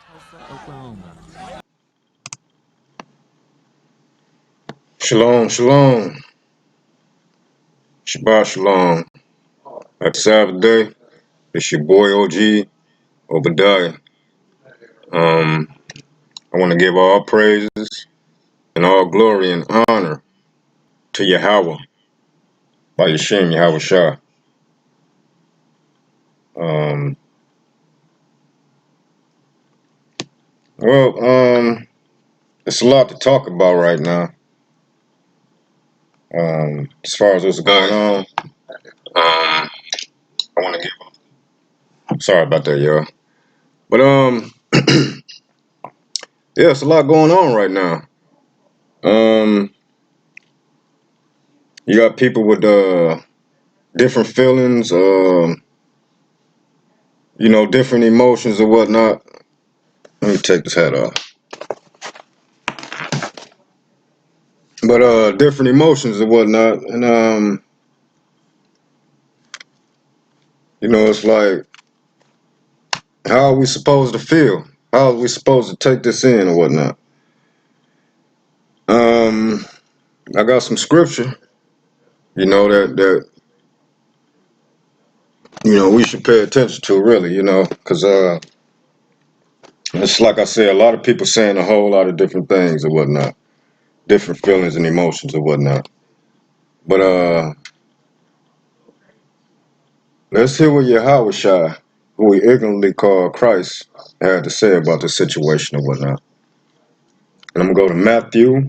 Oklahoma. Shalom, shalom. Shabbat shalom. Happy Sabbath day. It's your boy OG Obadiah. I want to give all praises and all glory and honor to Yahweh by Yashem Yahweh Shah. Um, well, it's a lot to talk about right now. As far as what's going on, I want to give. Sorry about that, y'all. But yeah, it's a lot going on right now. You got people with different feelings, different emotions and whatnot. Let me take this hat off. But different emotions and whatnot, and it's like, how are we supposed to feel? How are we supposed to take this in or whatnot? I got some scripture, that we should pay attention to, really, because it's like I said, a lot of people saying a whole lot of different things or whatnot, different feelings and emotions or whatnot. But let's hear what Yahweh Shai, who we ignorantly call Christ, had to say about the situation or whatnot. And I'm going to go to Matthew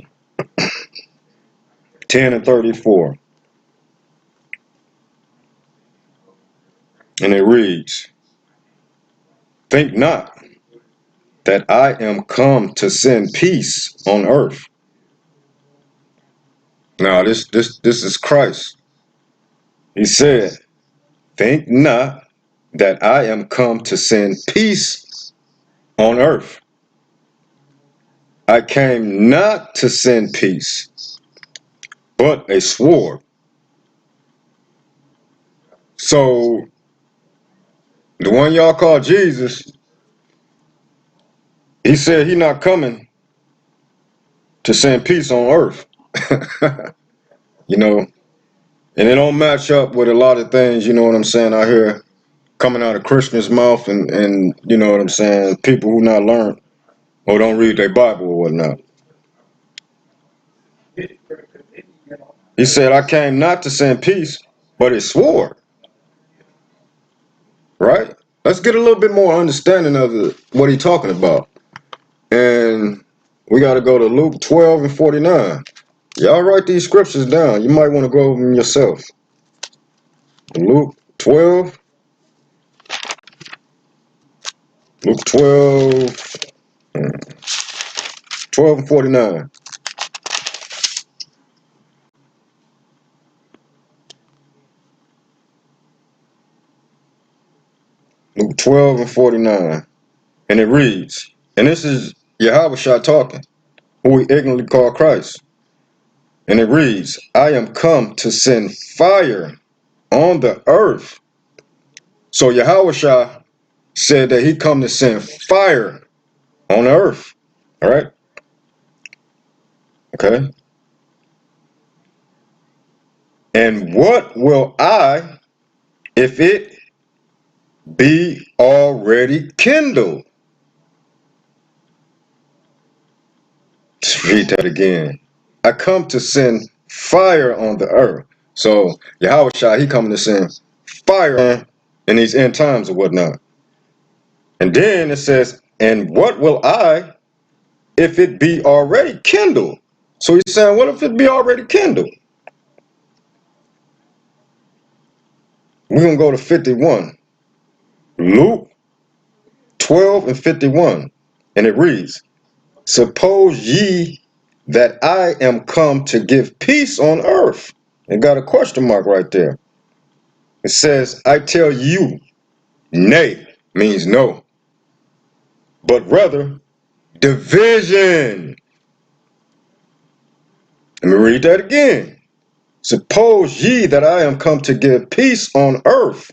10 and 34. And it reads, "Think not that I am come to send peace on earth." Now this is Christ. He said, "Think not that I am come to send peace on earth. I came not to send peace, but a sword." So the one y'all call Jesus, he said he not coming to send peace on earth. And it don't match up with a lot of things, you know what I'm saying, I hear coming out of Christians' mouth, and you know what I'm saying, people who not learned or don't read their Bible or whatnot. He said, "I came not to send peace, but a sword." Right? Let's get a little bit more understanding of what he's talking about. And we got to go to Luke 12 and 49. Y'all write these scriptures down. You might want to go over them yourself. Luke 12. Luke 12. 12 and 49. Luke 12 and 49. And it reads, and this is Yahweh Shah talking, who we ignorantly call Christ. And it reads, "I am come to send fire on the earth." So Yahweh Shah said that he come to send fire on the earth. All right? Okay. "And what will I, if it be already kindled?" Let's read that again. "I come to send fire on the earth." So Yahweh Shah, he coming to send fire in these end times or whatnot. And then it says, "And what will I, if it be already kindled?" So he's saying, what if it be already kindled? We're going to go to 51. Luke 12 and 51. And it reads, "Suppose ye that I am come to give peace on earth?" It got a question mark right there. It says, "I tell you, nay," means no, "but rather division." Let me read that again. "Suppose ye that I am come to give peace on earth?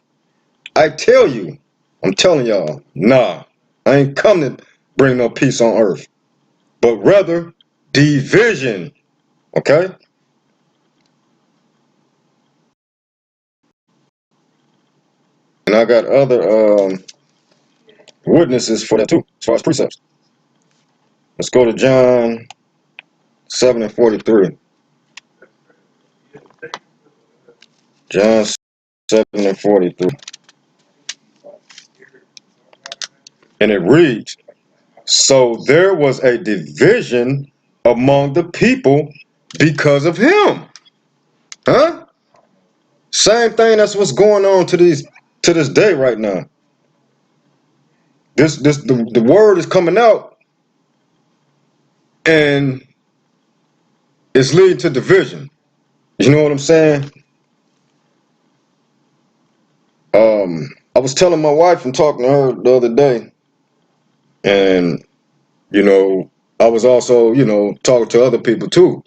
I tell you," I'm telling y'all, nah, I ain't come to bring no peace on earth, but rather division. Okay? And I got other witnesses for that too, as far as precepts. Let's go to John 7 and 43. John 7 and 43. And it reads, so there was a division among the people because of him. Huh? Same thing, that's what's going on to this day right now. The word is coming out and it's leading to division. You know what I'm saying? I was telling my wife and talking to her the other day, and I was also, talking to other people too.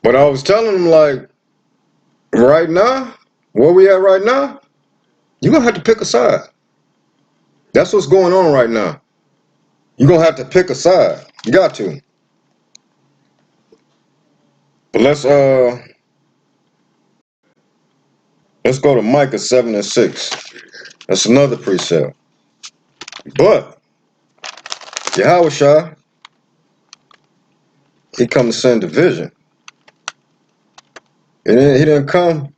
But I was telling them, like, right now, where we at right now, you're gonna have to pick a side. That's what's going on right now. You're gonna have to pick a side. You got to. But let's go to Micah 7 and 6. That's another precept. But Yahushua, he come to send division. And he didn't come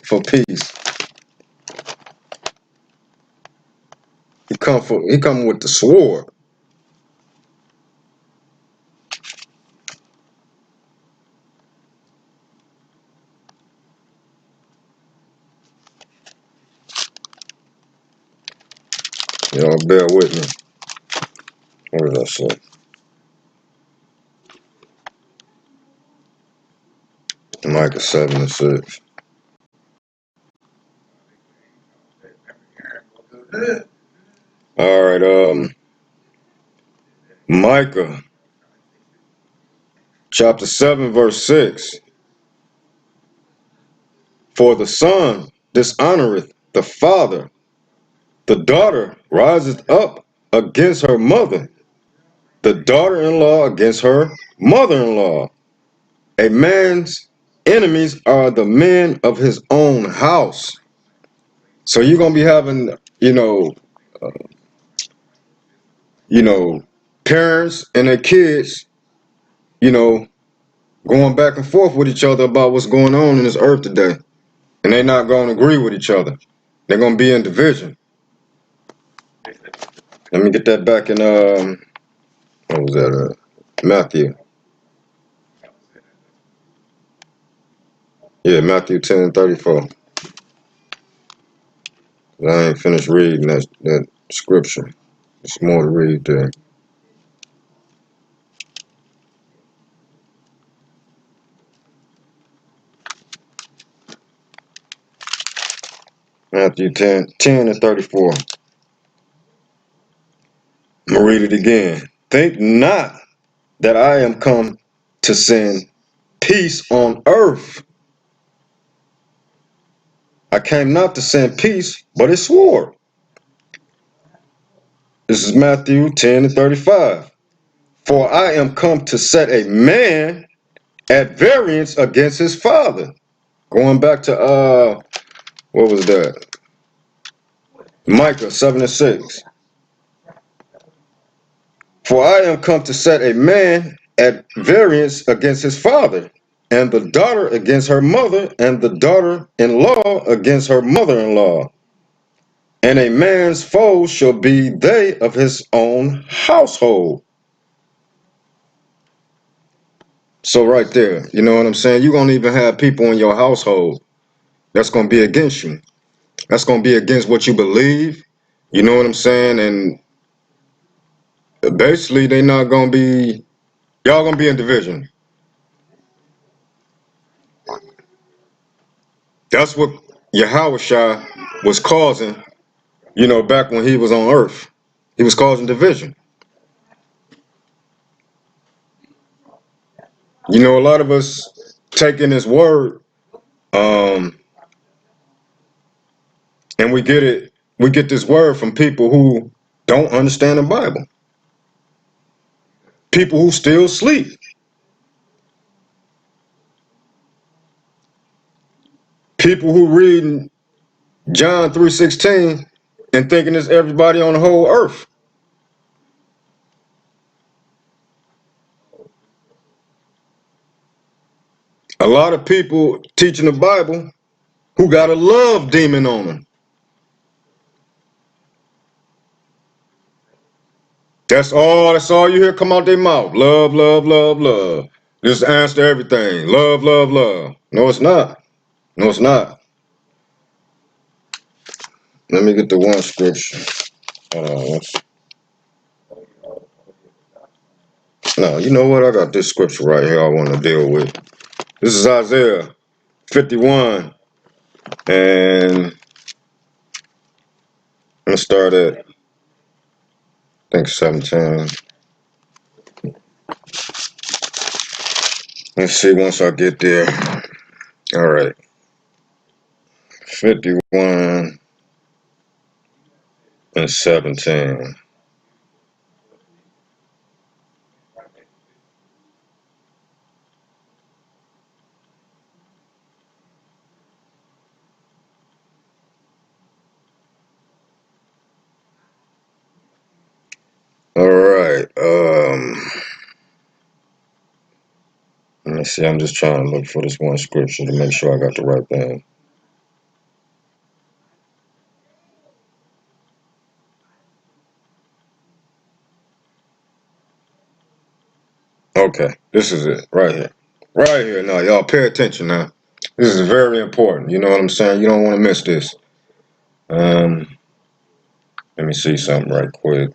for peace. He come with the sword. Y'all bear with me. What did I say? Micah 7 and 6. All right, Micah chapter 7 verse 6. For the son dishonoreth the father, the daughter riseth up against her mother, the daughter-in-law against her mother-in-law. A man's enemies are the men of his own house. So you're gonna be having, parents and their kids, going back and forth with each other about what's going on in this earth today. And they're not gonna agree with each other. They're gonna be in division. Let me get that back in what was that? Matthew. Yeah, Matthew 10 and 34. I ain't finished reading that scripture. There's more to read there. Matthew 10 and 34. I'm gonna read it again. Think not that I am come to send peace on earth. I came not to send peace, but a sword. This is Matthew 10 and 35. For I am come to set a man at variance against his father. Going back to what was that? Micah 7 and 6. For I am come to set a man at variance against his father, and the daughter against her mother, and the daughter-in-law against her mother-in-law. And a man's foes shall be they of his own household. So right there, you know what I'm saying? You're going to even have people in your household that's going to be against you. That's going to be against what you believe. You know what I'm saying? And basically, they're not going to be, y'all going to be in division. That's what Yahushua was causing, back when he was on earth. He was causing division. A lot of us taking this word, and we get this word from people who don't understand the Bible. People who still sleep. People who reading John 3:16 and thinking it's everybody on the whole earth. A lot of people teaching the Bible who got a love demon on them. That's all you hear come out their mouth. Love, love, love, love. Just answer everything. Love, love, love. No, it's not. No, it's not. Let me get the one scripture. No, you know what? I got this scripture right here I want to deal with. This is Isaiah 51. And let's start at, I think, 17. Let's see once I get there. All right. 51 and 17. All right. Let me see. I'm just trying to look for this one scripture to make sure I got the right thing. Okay, this is it right here. Right here. Now, y'all pay attention now. This is very important. You know what I'm saying? You don't want to miss this. Let me see something right quick.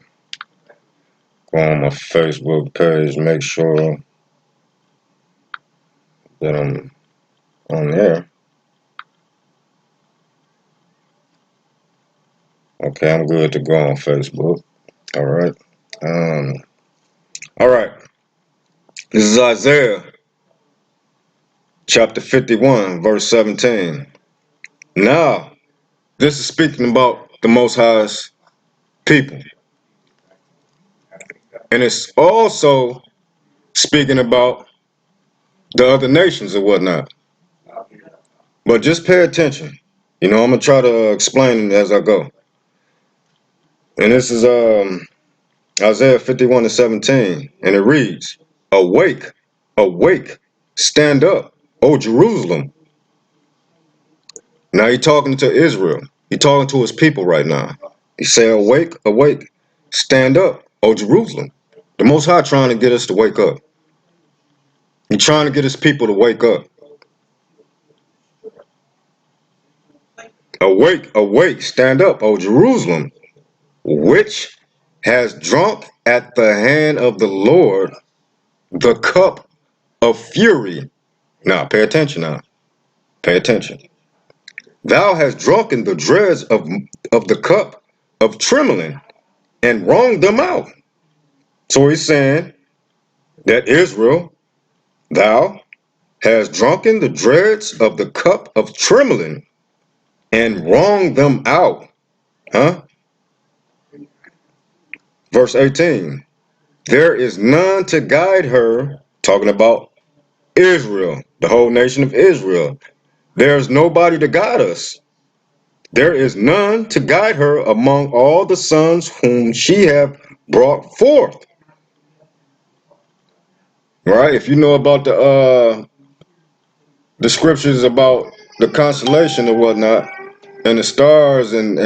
Go on my Facebook page. Make sure that I'm on there. Okay, I'm good to go on Facebook. All right. All right. This is Isaiah chapter 51, verse 17. Now, this is speaking about the Most High's people. And it's also speaking about the other nations or whatnot. But just pay attention. You know, I'm going to try to explain it as I go. And this is Isaiah 51 and 17. And it reads, Awake, awake, stand up, O Jerusalem. Now he's talking to Israel. He's talking to his people right now. He said, awake, awake, stand up, O Jerusalem. The Most High trying to get us to wake up. He's trying to get his people to wake up. Awake, awake, stand up, O Jerusalem, which has drunk at the hand of the Lord the cup of fury. Now, pay attention now. Pay attention. Thou hast drunken the dregs of the cup of trembling and wronged them out. So he's saying that Israel, thou hast drunken the dregs of the cup of trembling and wronged them out. Huh? Verse 18. There is none to guide her, talking about Israel, the whole nation of Israel. There's nobody to guide us. There is none to guide her among all the sons whom she have brought forth. Right? If you know about the scriptures about the constellation or whatnot, and the stars and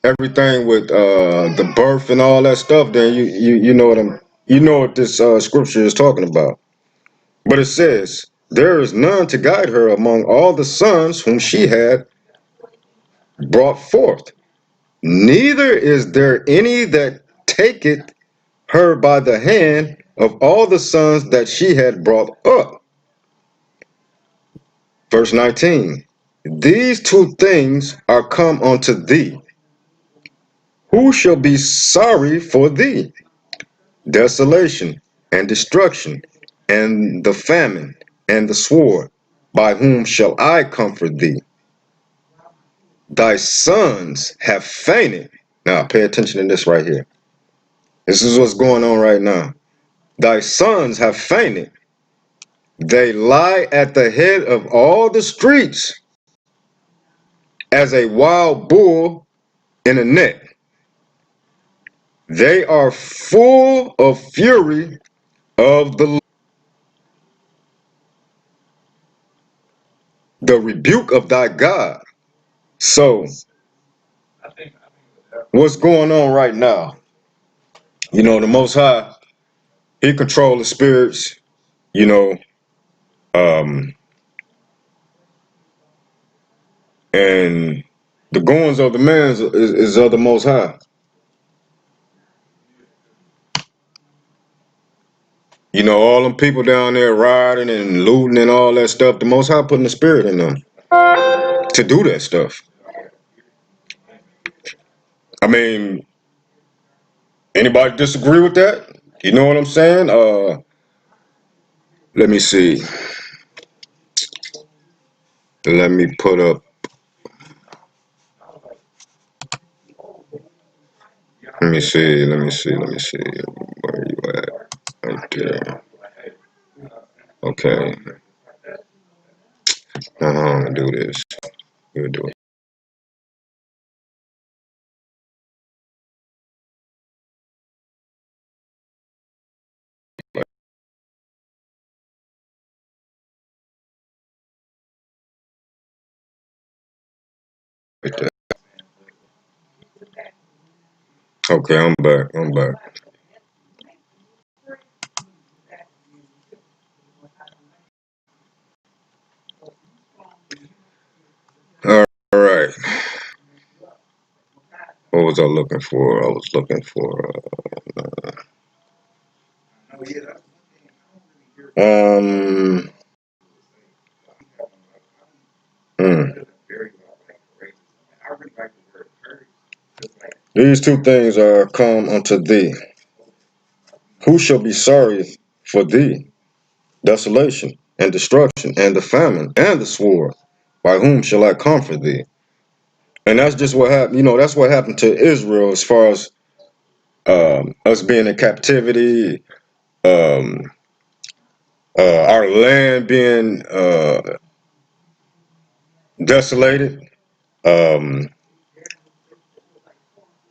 everything with the birth and all that stuff, then you know what this scripture is talking about. But it says, there is none to guide her among all the sons whom she had brought forth. Neither is there any that taketh her by the hand of all the sons that she had brought up. Verse 19. These two things are come unto thee. Who shall be sorry for thee? Desolation and destruction, and the famine and the sword. By whom shall I comfort thee? Thy sons have fainted, Now pay attention to this right here. This is what's going on right now. Thy sons have fainted. They lie at the head of all the streets as a wild bull in a net. They are full of fury of the rebuke of thy God. So, what's going on right now? You know, the Most High, He controls the spirits, you know, um, and the goings of the man is of the Most High. You know, all them people down there riding and looting and all that stuff, the Most High putting the spirit in them to do that stuff. I mean, anybody disagree with that? You know what I'm saying? Let me see. Let me put up. Let me see. Let me see. Let me see. Where you at? Right there. Okay. I'm gonna do this. We'll do it like that. Okay, I'm back. I'm back. All right. What was I looking for? I was looking for. Um. hmm. These two things are come unto thee. Who shall be sorry for thee? Desolation and destruction and the famine and the sword. By whom shall I comfort thee? And that's just what happened. You know, that's what happened to Israel as far as us being in captivity, um, our land being desolated, um,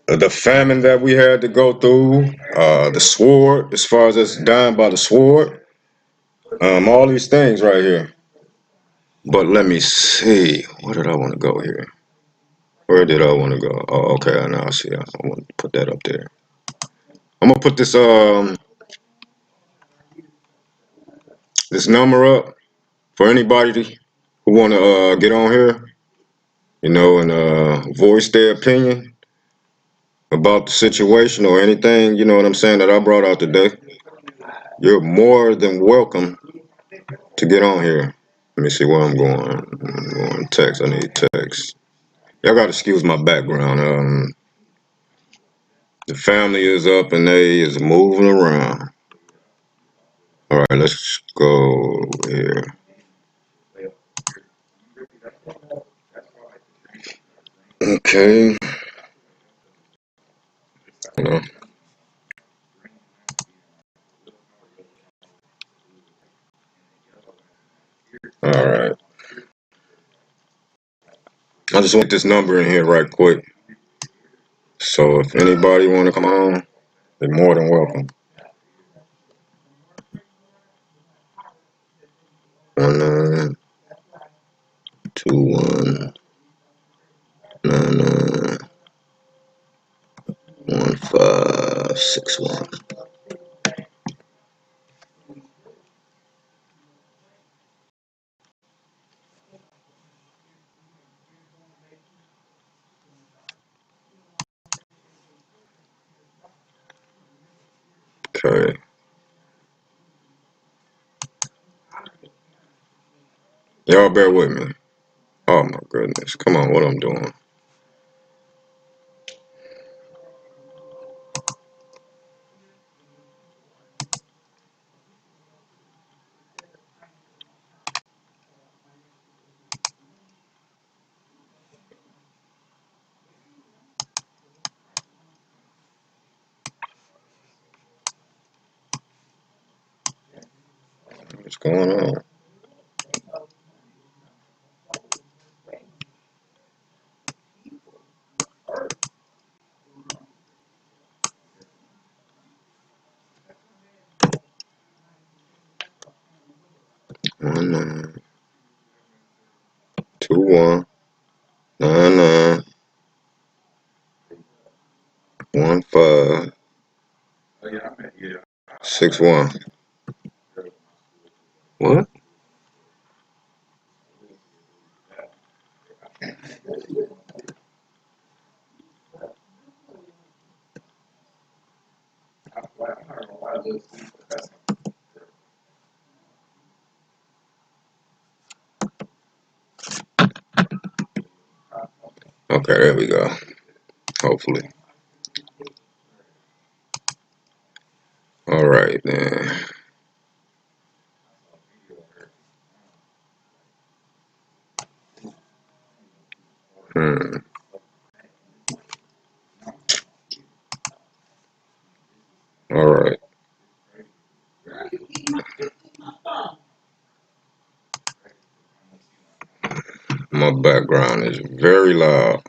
the famine that we had to go through, the sword, as far as us dying by the sword, all these things right here. But let me see. Where did I want to go here? Where did I want to go? Oh, okay. Now I see. I want to put that up there. I'm gonna put this number up for anybody who want to get on here, you know, and voice their opinion about the situation or anything. You know what I'm saying that I brought out today. You're more than welcome to get on here. Let me see where I'm going. I'm going text. I need text. Y'all gotta excuse my background. The family is up and they is moving around. All right, let's go here. Okay. You know. All right. I just want this number in here right quick. So if anybody want to come on, they're more than welcome. 1921991561. Okay. Y'all bear with me. Oh my goodness. Come on, what I'm doing. going on? One nine 21 99 15 61. What? Okay, there we go. Hopefully. All right, then. Hmm. All right. My background is very loud.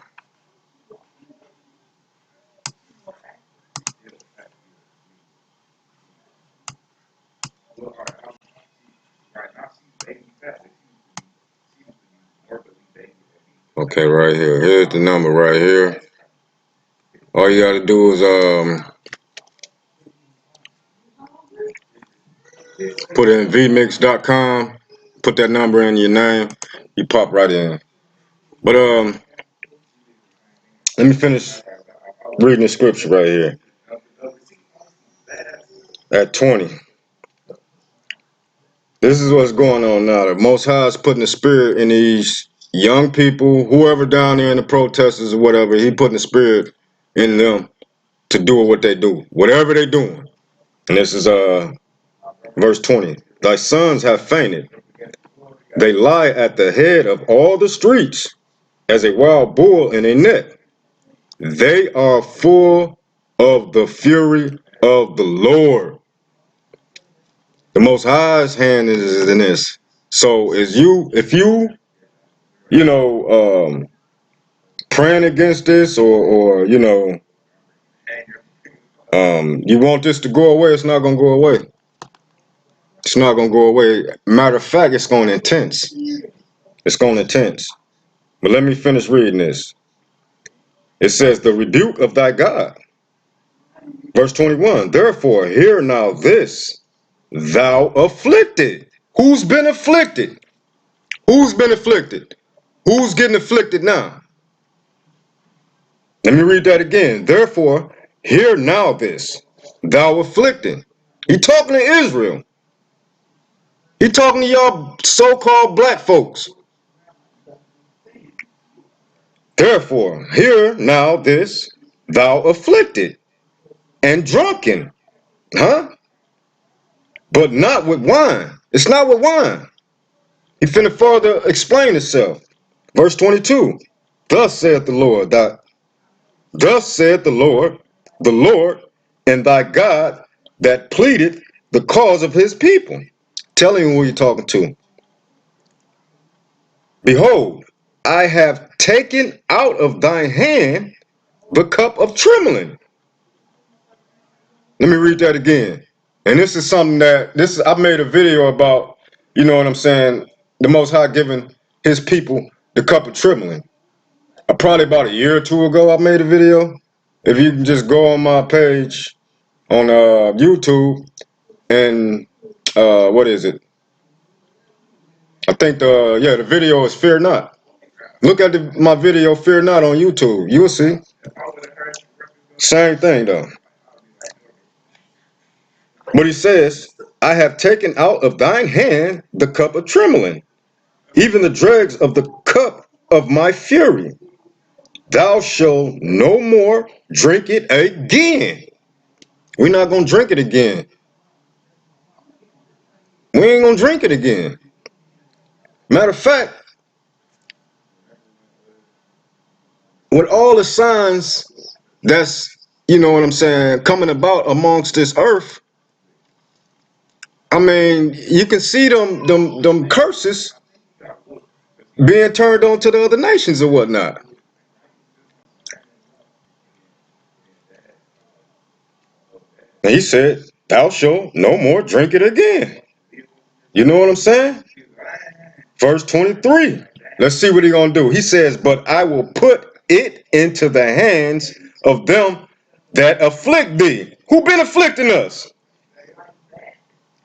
Okay, right here. Here's the number right here. All you gotta do is put in vmix.com, put that number in your name, you pop right in. But let me finish reading the scripture right here. At 20. This is what's going on now. The Most High is putting the spirit in these young people, whoever down there in the protesters or whatever, he putting the spirit in them to do what they do, whatever they doing. And this is verse 20. Thy sons have fainted. They lie at the head of all the streets as a wild bull in a net. They are full of the fury of the Lord. The Most High's hand is in this. So if praying against this, or you want this to go away, it's not gonna go away. It's not gonna go away. Matter of fact, it's going intense. It's going intense. But let me finish reading this. It says, the rebuke of thy God. Verse 21. Therefore, hear now this, thou afflicted. Who's been afflicted? Who's been afflicted? Who's getting afflicted now? Let me read that again. Therefore, hear now this, thou afflicted. He talking to Israel. He talking to y'all so-called black folks. Therefore, hear now this, thou afflicted and drunken, huh? But not with wine. It's not with wine. He finna further explain himself. Verse 22. Thus saith the Lord, and thy God that pleaded the cause of his people. Telling you who you're talking to. Behold, I have taken out of thine hand the cup of trembling. Let me read that again. And this is something I made a video about, you know what I'm saying, the Most High giving his people the cup of trembling. Probably about a year or two ago, I made a video. If you can just go on my page on YouTube and what is it? I think the video is Fear Not. Look at my video Fear Not on YouTube. You'll see. Same thing though. But he says, I have taken out of thine hand the cup of trembling, even the dregs of the cup of my fury. Thou shalt no more drink it again. We're not going to drink it again. We ain't going to drink it again. Matter of fact, with all the signs that's, you know what I'm saying, coming about amongst this earth, I mean, you can see them curses being turned on to the other nations or whatnot. And he said, "Thou shalt no more drink it again." You know what I'm saying? Verse 23. Let's see what he gonna do. He says, "But I will put it into the hands of them that afflict thee." Who been afflicting us?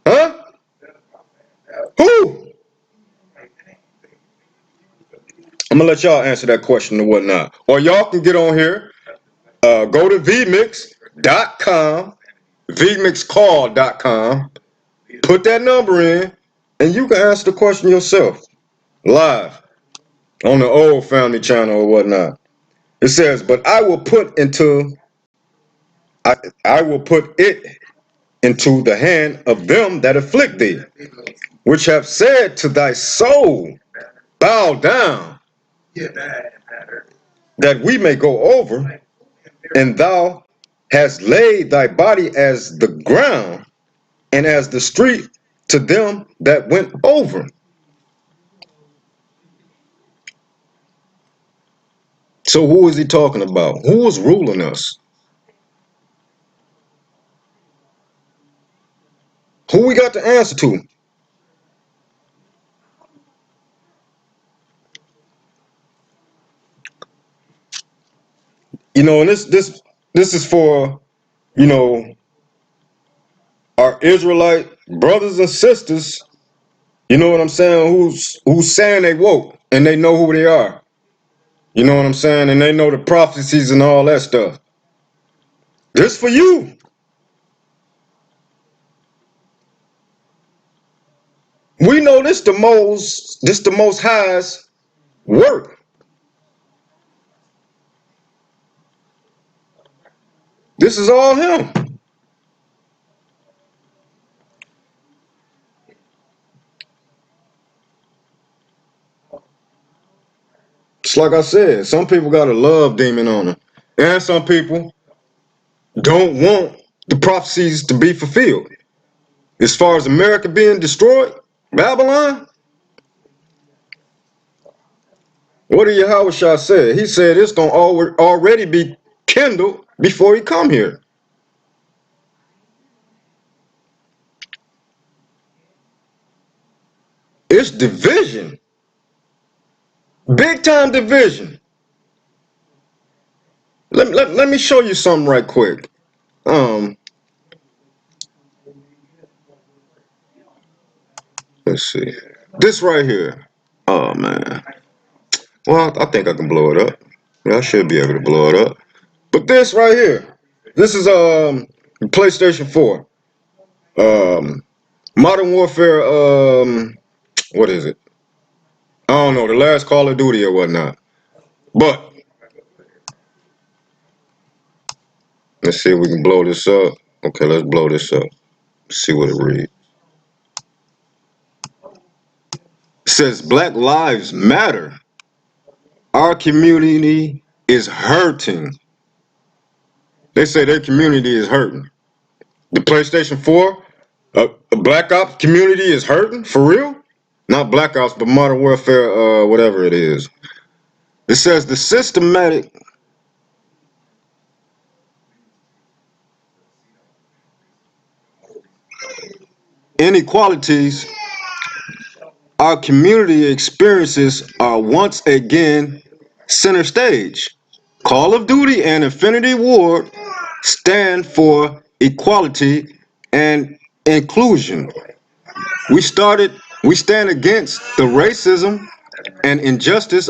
Huh? Who? I'm gonna let y'all answer that question or whatnot. Or y'all can get on here, go to vmix.com, vmixcall.com, put that number in, and you can answer the question yourself live on the old family channel or whatnot. It says, "But I, I will put it into the hand of them that afflict thee, which have said to thy soul, bow down, that we may go over, and thou hast laid thy body as the ground and as the street to them that went over." So who is he talking about? Who is ruling us? Who we got to answer to? You know, and this is for, you know, our Israelite brothers and sisters, you know what I'm saying, who's saying they woke and they know who they are. You know what I'm saying? And they know the prophecies and all that stuff. This for you. We know this the most highest work. This is all him. It's like I said, some people got a love demon on them. And some people don't want the prophecies to be fulfilled. As far as America being destroyed, Babylon, what did Yahweh say? He said it's gonna already be kindled before he come here. It's division, big time division. Let me show you something right quick. Um, let's see. This right here. Oh man. Well, I think I can blow it up. Yeah, I should be able to blow it up. But this right here. This is PlayStation 4. Um Modern Warfare, what is it? I don't know, the last Call of Duty or whatnot. But let's see if we can blow this up. Okay, let's blow this up. See what it reads. It says Black Lives Matter. Our community is hurting. They say their community is hurting. The PlayStation 4, Black Ops community is hurting? For real? Not Black Ops, but Modern Warfare, whatever it is. It says the systematic inequalities our community experiences are once again center stage. Call of Duty and Infinity Ward stand for equality and inclusion. We started we stand against the racism and injustice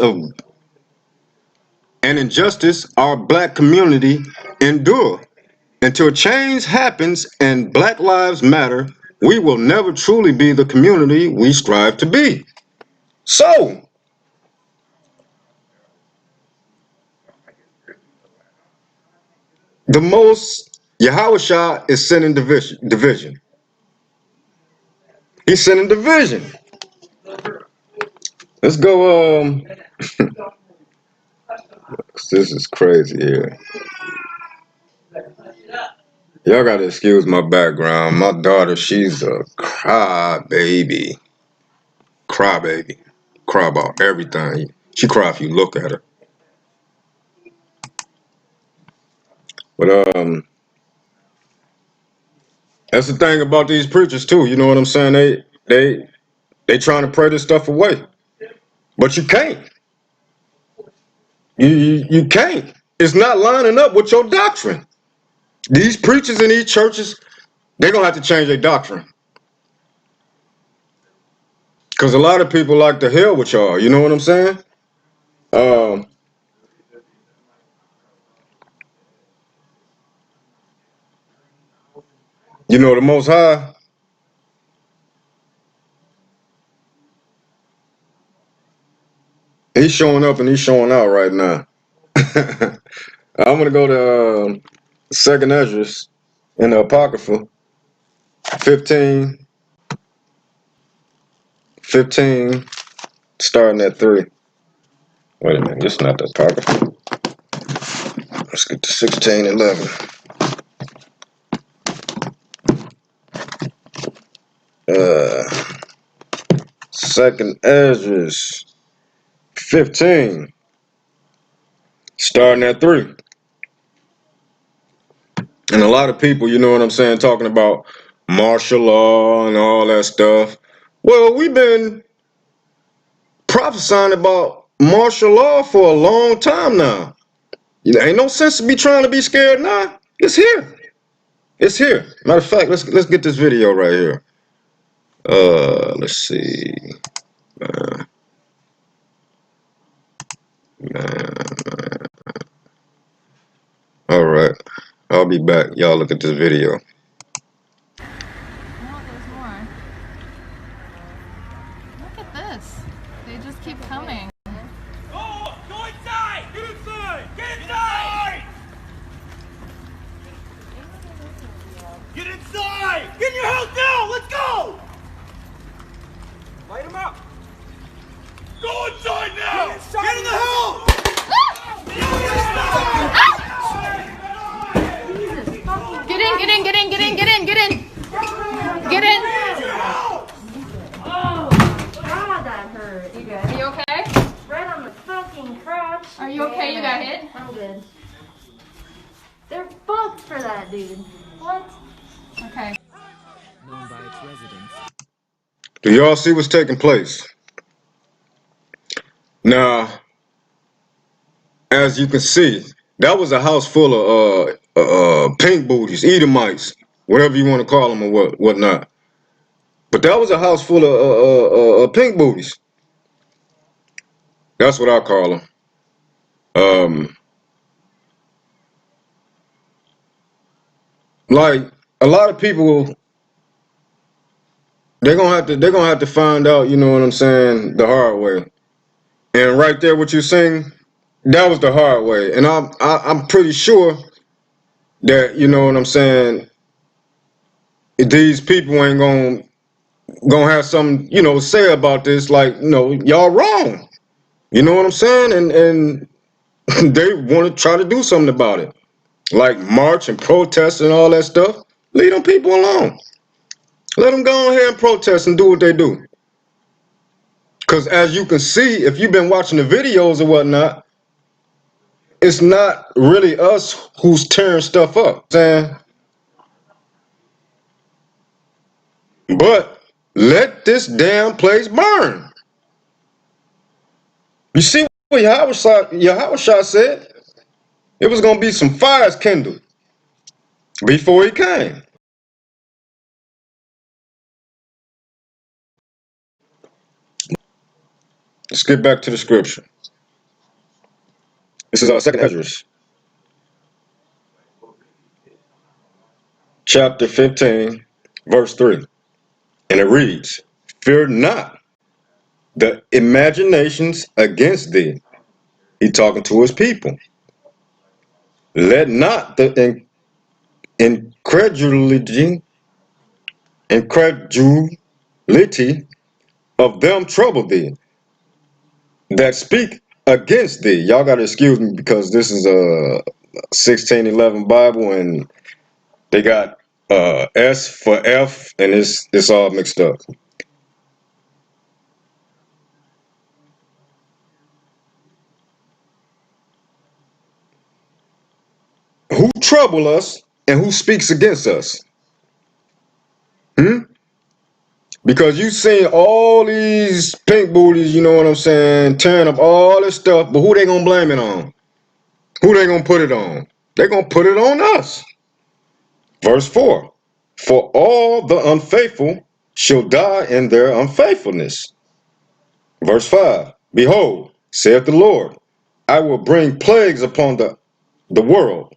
our black community endure. Until change happens and Black Lives Matter, we will never truly be the community we strive to be. So, the most Yahweh is sending division. He's sending division. Let's go. This is crazy here. Y'all gotta excuse my background. My daughter, she's a crybaby. Crybaby. Cry about everything. She cry if you look at her. But that's the thing about these preachers too. You know what I'm saying? They trying to pray this stuff away, but you can't. You can't. It's not lining up with your doctrine. These preachers in these churches, they're gonna have to change their doctrine. Cause a lot of people like to hell with y'all. You know what I'm saying? Um, you know the Most High. He's showing up and he's showing out right now. I'm gonna go to Second Esdras in the Apocrypha, 15, 15, starting at 3. Wait a minute, this is not the Apocrypha. Let's get to 16:11. Second Esdras 15, starting at 3. And a lot of people, you know what I'm saying, talking about martial law and all that stuff. Well, we've been prophesying about martial law for a long time now. Ain't no sense to be trying to be scared now. It's here. It's here. Matter of fact, let's get this video right here. Let's see. All right. I'll be back. Y'all look at this video. No, there's more. Look at this. They just keep coming. Go inside! Get inside! Get inside! Get inside! Get in your house now! Let's go! Light him up! Go inside now! Get in the house! Get in, get in, get in, get in, get in, get in. Get in. Oh, God, that hurt. You good? Are you okay? Right on the fucking crotch. Are you okay? You got hit? I'm good. They're fucked for that, dude. What? Okay. Known by its residents. Do y'all see what's taking place? Now, as you can see, that was a house full of pink booties, Edomites, whatever you want to call them or whatnot. But that was a house full of pink booties. That's what I call them. Like a lot of people, they're gonna have to find out. You know what I'm saying? The hard way. And right there, what you're saying, that was the hard way. And I'm pretty sure that, you know what I'm saying, these people ain't gonna have something, you know, say about this. Like, you know, y'all wrong. You know what I'm saying? And they want to try to do something about it, like march and protest and all that stuff. Leave them people alone. Let them go ahead and protest and do what they do. Because as you can see, if you've been watching the videos or whatnot, it's not really us who's tearing stuff up. But let this damn place burn. You see what Yahushua said? It was going to be some fires kindled before he came. Let's get back to the scripture. This is our second Esdras, chapter 15, verse 3. And it reads, "Fear not the imaginations against thee." He talking to his people. "Let not the incredulity of them trouble thee that speak against thee." Y'all gotta excuse me because this is a 1611 Bible, and They got S for F, and it's all mixed up. Who trouble us and who speaks against us? Hmm? Because you seen all these pink booties, you know what I'm saying, tearing up all this stuff, but who they gonna blame it on? Who they gonna put it on? They gonna put it on us. Verse 4. For all the unfaithful shall die in their unfaithfulness. Verse 5. Behold, saith the Lord, I will bring plagues upon the world,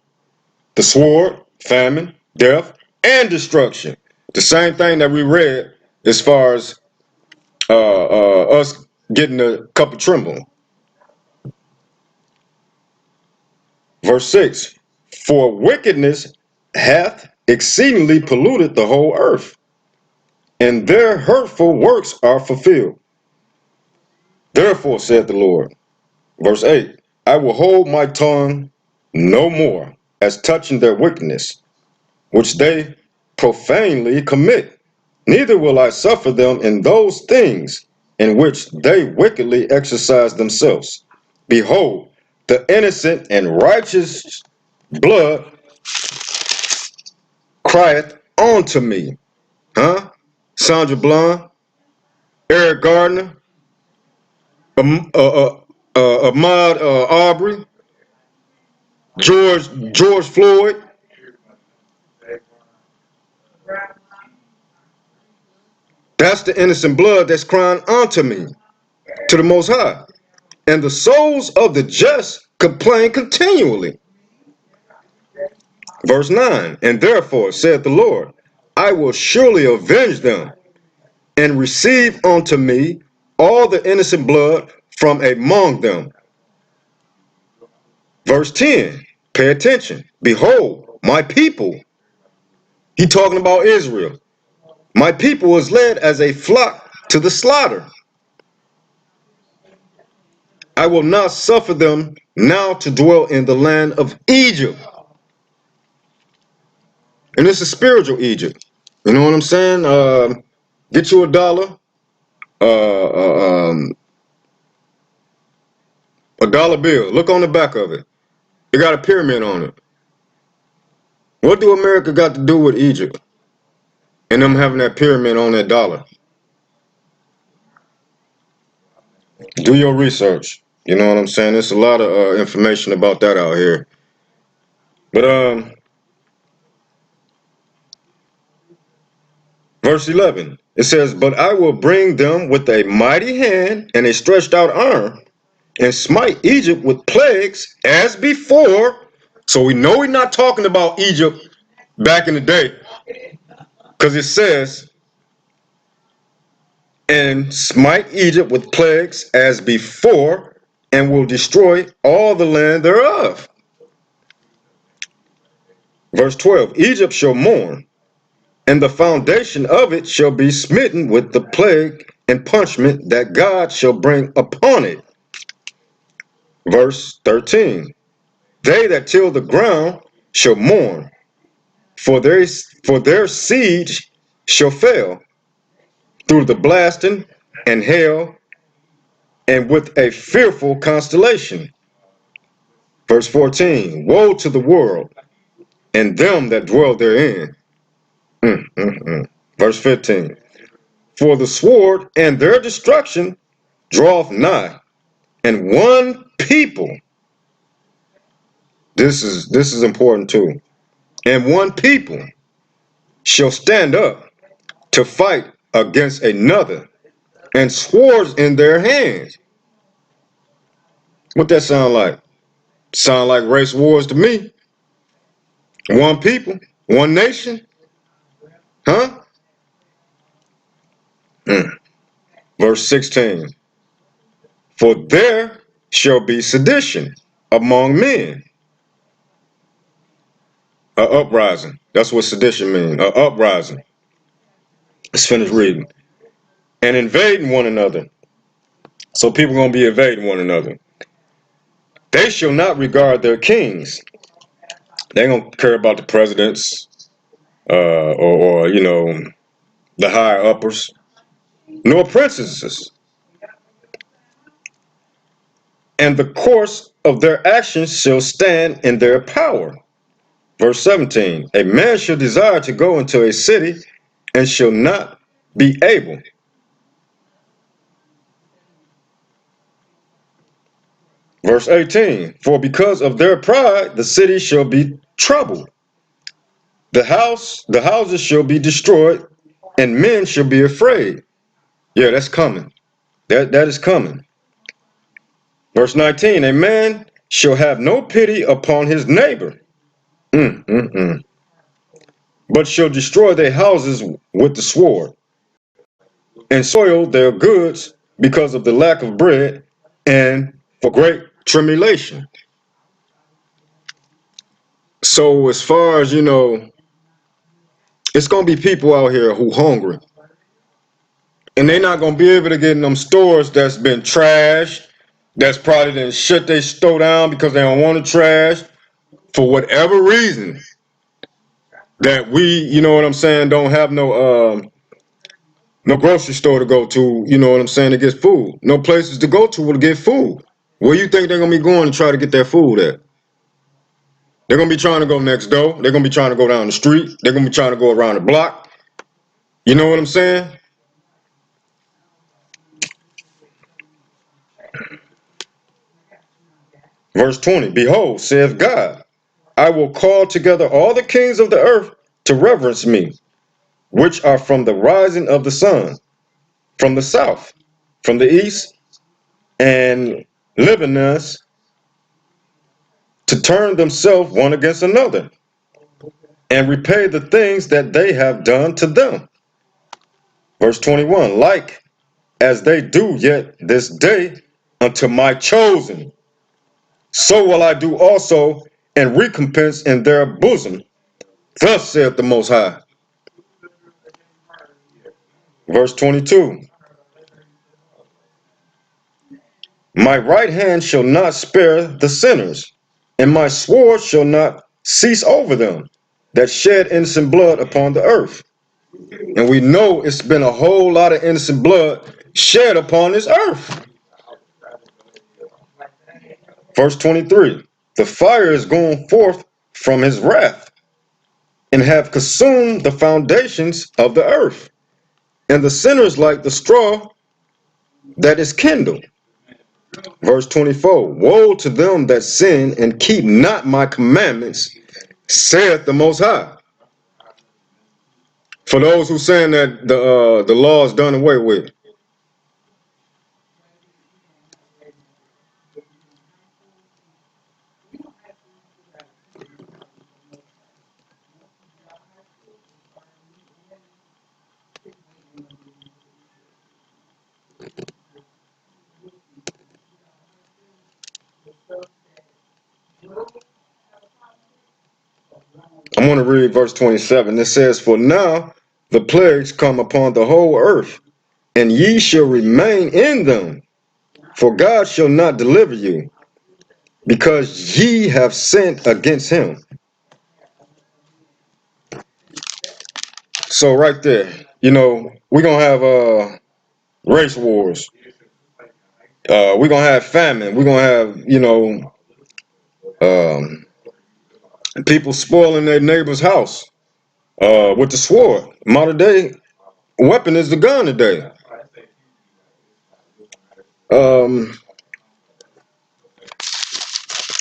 the sword, famine, death, and destruction. The same thing that we read as far as us getting a cup of tremble. Verse 6. For wickedness hath exceedingly polluted the whole earth, and their hurtful works are fulfilled. Therefore, said the Lord. Verse 8. I will hold my tongue no more as touching their wickedness, which they profanely commit. Neither will I suffer them in those things in which they wickedly exercise themselves. Behold, the innocent and righteous blood crieth unto me. Huh? Sandra Bland, Eric Gardner, Ahmaud Arbery, George Floyd. That's the innocent blood that's crying unto me, to the Most High. And the souls of the just complain continually. Verse 9. And therefore, saith the Lord, I will surely avenge them and receive unto me all the innocent blood from among them. Verse 10. Pay attention. Behold, my people. He talking about Israel. My people was led as a flock to the slaughter. I will not suffer them now to dwell in the land of Egypt. And this is spiritual Egypt. You know what I'm saying? Get you a dollar, a dollar bill. Look on the back of it. It got a pyramid on it. What do America got to do with Egypt and them having that pyramid on that dollar? Do your research. You know what I'm saying? There's a lot of information about that out here. But verse 11, it says, but I will bring them with a mighty hand and a stretched out arm, and smite Egypt with plagues as before. So we know we're not talking about Egypt back in the day, because it says, and smite Egypt with plagues as before, and will destroy all the land thereof. Verse 12, Egypt shall mourn, and the foundation of it shall be smitten with the plague and punishment that God shall bring upon it. Verse 13, they that till the ground shall mourn, for their siege shall fail through the blasting and hail, and with a fearful constellation. Verse 14, woe to the world and them that dwell therein. Verse 15, for the sword and their destruction draweth nigh, and one people, this is important too, and one people shall stand up to fight against another, and swords in their hands. What that sound like? Sound like race wars to me. One people, one nation, huh? Verse 16, for there shall be sedition among men, a uprising. That's what sedition means, a uprising. Let's finish reading. And invading one another. So people gonna be invading one another. They shall not regard their kings. They ain't gonna care about the presidents. or the higher uppers, nor princesses. And the course of their actions shall stand in their power. Verse 17, a man shall desire to go into a city and shall not be able. Verse 18, for because of their pride, the city shall be troubled. The houses shall be destroyed, and men shall be afraid. Yeah, that's coming. That is coming. Verse 19, a man shall have no pity upon his neighbor, but shall destroy their houses with the sword, and soil their goods because of the lack of bread and for great tribulation. So as far as it's gonna be people out here who hungry, and they're not gonna be able to get in them stores that's been trashed, that's probably done shut their store down because they don't want to trash for whatever reason. That we, what I'm saying, don't have no grocery store to go to, what I'm saying, to get food. No places to go to get food. Where you think they're gonna be going to try to get their food at? They're gonna be trying to go next door. They're gonna be trying to go down the street. They're gonna be trying to go around the block. You know what I'm saying? Verse 20, behold, saith God, I will call together all the kings of the earth to reverence me, which are from the rising of the sun, from the south, from the east, and Libanus, to turn themselves one against another, and repay the things that they have done to them. Verse 21, like as they do yet this day unto my chosen, so will I do also, and recompense in their bosom. Thus saith the Most High. Verse 22, my right hand shall not spare the sinners, and my sword shall not cease over them that shed innocent blood upon the earth. And we know it's been a whole lot of innocent blood shed upon this earth. Verse 23, the fire is going forth from his wrath, and have consumed the foundations of the earth, and the sinners like the straw that is kindled. Verse 24, woe to them that sin and keep not my commandments, saith the Most High. For those who saying that the law is done away with. I'm going to read verse 27. It says, for now the plagues come upon the whole earth, and ye shall remain in them, for God shall not deliver you, because ye have sinned against him. So right there, we're going to have race wars. We're going to have famine. We're going to have, people spoiling their neighbor's house with the sword. Modern day weapon is the gun today.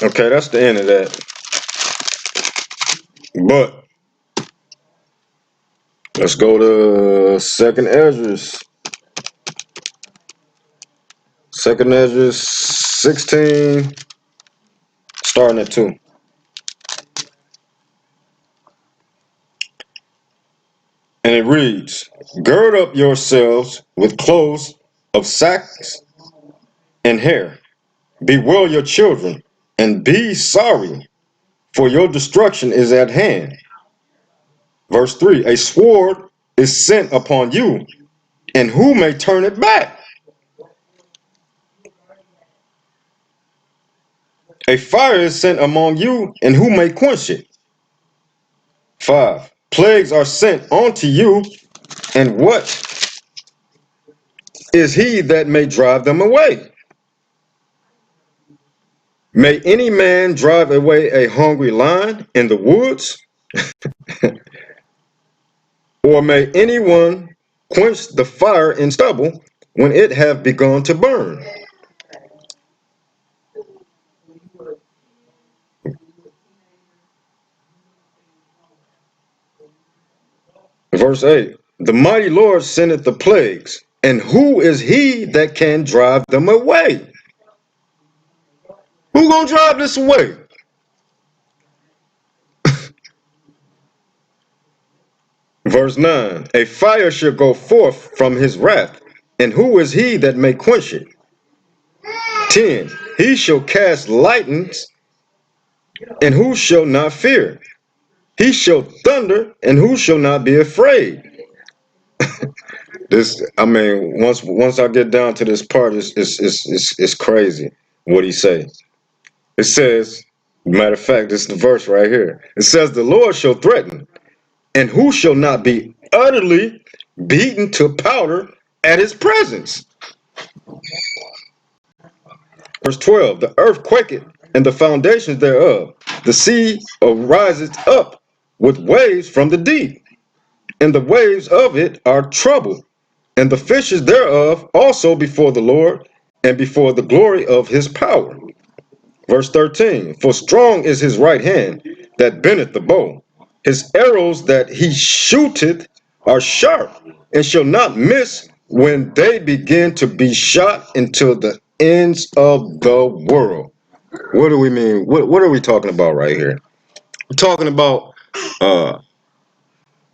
Okay, that's the end of that. But let's go to Second Ezra. Second Ezra 16, starting at 2. And it reads, gird up yourselves with clothes of sacks and hair. Bewail your children, and be sorry, for your destruction is at hand. Verse 3, a sword is sent upon you, and who may turn it back? A fire is sent among you, and who may quench it? 5, plagues are sent unto you, and what is he that may drive them away? May any man drive away a hungry lion in the woods? Or may anyone quench the fire in stubble when it have begun to burn? Verse 8, the mighty Lord sendeth the plagues, and who is he that can drive them away? Who gonna drive this away? Verse 9, a fire shall go forth from his wrath, and who is he that may quench it? 10, he shall cast lightnings, and who shall not fear? He shall thunder, and who shall not be afraid? This, I mean, once I get down to this part, it's crazy what he say. It says, matter of fact, this is the verse right here. It says, the Lord shall threaten, and who shall not be utterly beaten to powder at his presence? Verse 12, the earth quaketh, and the foundations thereof. The sea arises up with waves from the deep, and the waves of it are troubled, and the fishes thereof also before the Lord, and before the glory of his power. Verse 13, for strong is his right hand that bendeth the bow. His arrows that he shooteth are sharp, and shall not miss when they begin to be shot into the ends of the world. What do we mean? What are we talking about right here? We're talking about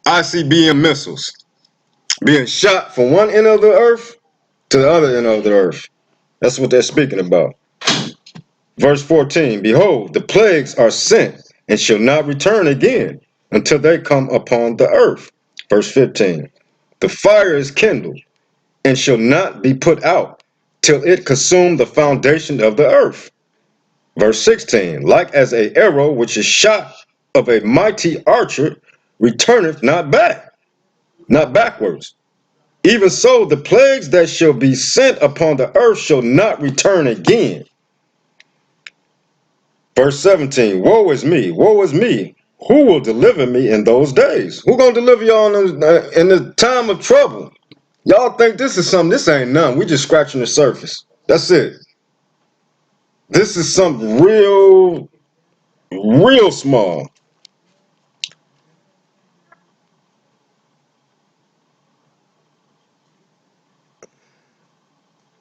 ICBM missiles being shot from one end of the earth to the other end of the earth. That's what they're speaking about. Verse 14, behold, the plagues are sent and shall not return again until they come upon the earth. Verse 15, the fire is kindled and shall not be put out till it consume the foundation of the earth. Verse 16, like as a arrow which is shot of a mighty archer returneth not backwards. Even so, the plagues that shall be sent upon the earth shall not return again. Verse 17, woe is me, woe is me. Who will deliver me in those days? Who gonna deliver y'all in the time of trouble? Y'all think this is something, this ain't nothing. We just scratching the surface. That's it. This is something real small.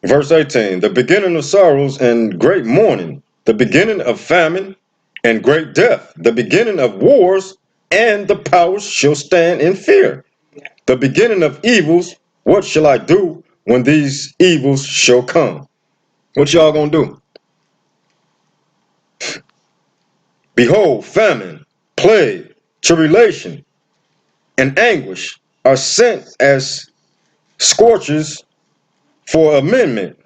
Verse 18, the beginning of sorrows and great mourning, the beginning of famine and great death, the beginning of wars, and the powers shall stand in fear. The beginning of evils, what shall I do when these evils shall come? What y'all gonna do? Behold, famine, plague, tribulation, and anguish are sent as scorchers for amendment.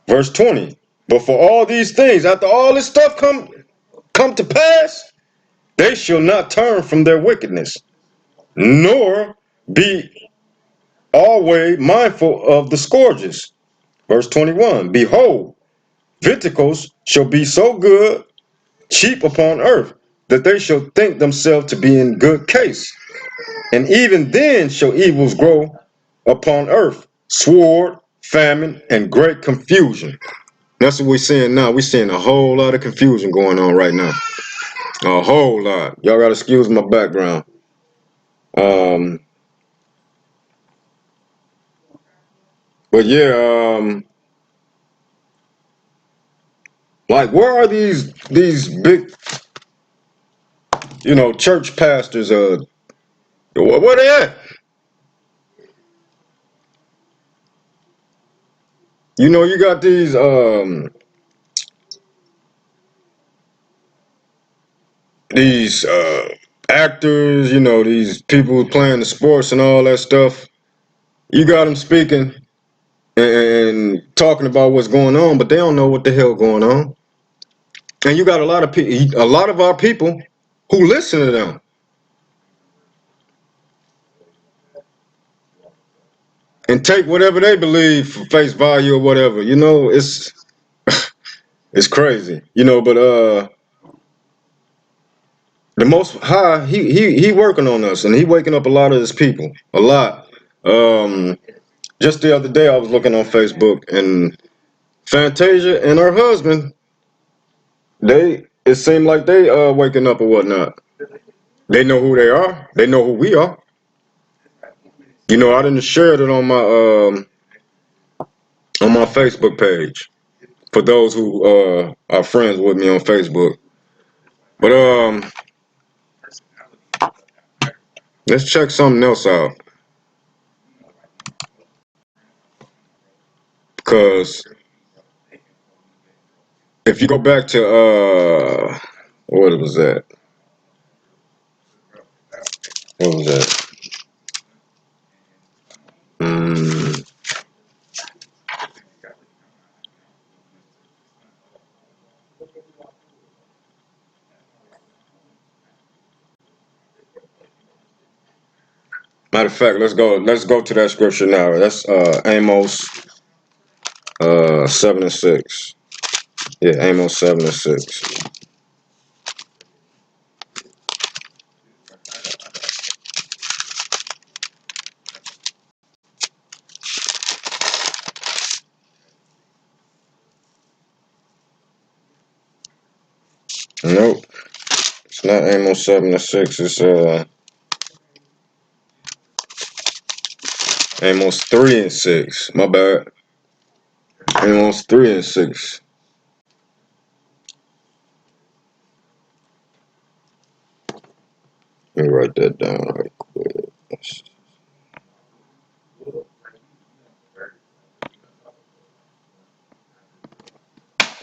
Verse 20, but for all these things, after all this stuff come to pass, they shall not turn from their wickedness, nor be always mindful of the scourges. Verse 21, behold, viticles shall be so good, cheap upon earth, that they shall think themselves to be in good case. And even then shall evils grow upon earth, sword, famine, and great confusion. That's what we're seeing now. We're seeing a whole lot of confusion going on right now. A whole lot. Y'all gotta excuse my background. But yeah, like where are these big, church pastors? Where they at? You got these actors, these people playing the sports and all that stuff. You got them speaking and talking about what's going on, but they don't know what the hell going on. And you got a lot of people, a lot of our people who listen to them. And take whatever they believe for face value or whatever. You know, it's crazy. You know, but the Most High, he working on us, and he waking up a lot of his people, a lot. Just the other day, I was looking on Facebook, and Fantasia and her husband, it seemed like they waking up or whatnot. They know who they are. They know who we are. You know, I didn't share it on my Facebook page for those who are friends with me on Facebook. But let's check something else out, because if you go back to what was that? What was that? Mm, matter of fact, let's go. Let's go to that scripture now. That's Amos 7:6. Yeah, Amos 7:6. Nope, it's not Amos 7:6. It's Amos 3:6. My bad. Amos 3:6. Let me write that down right quick.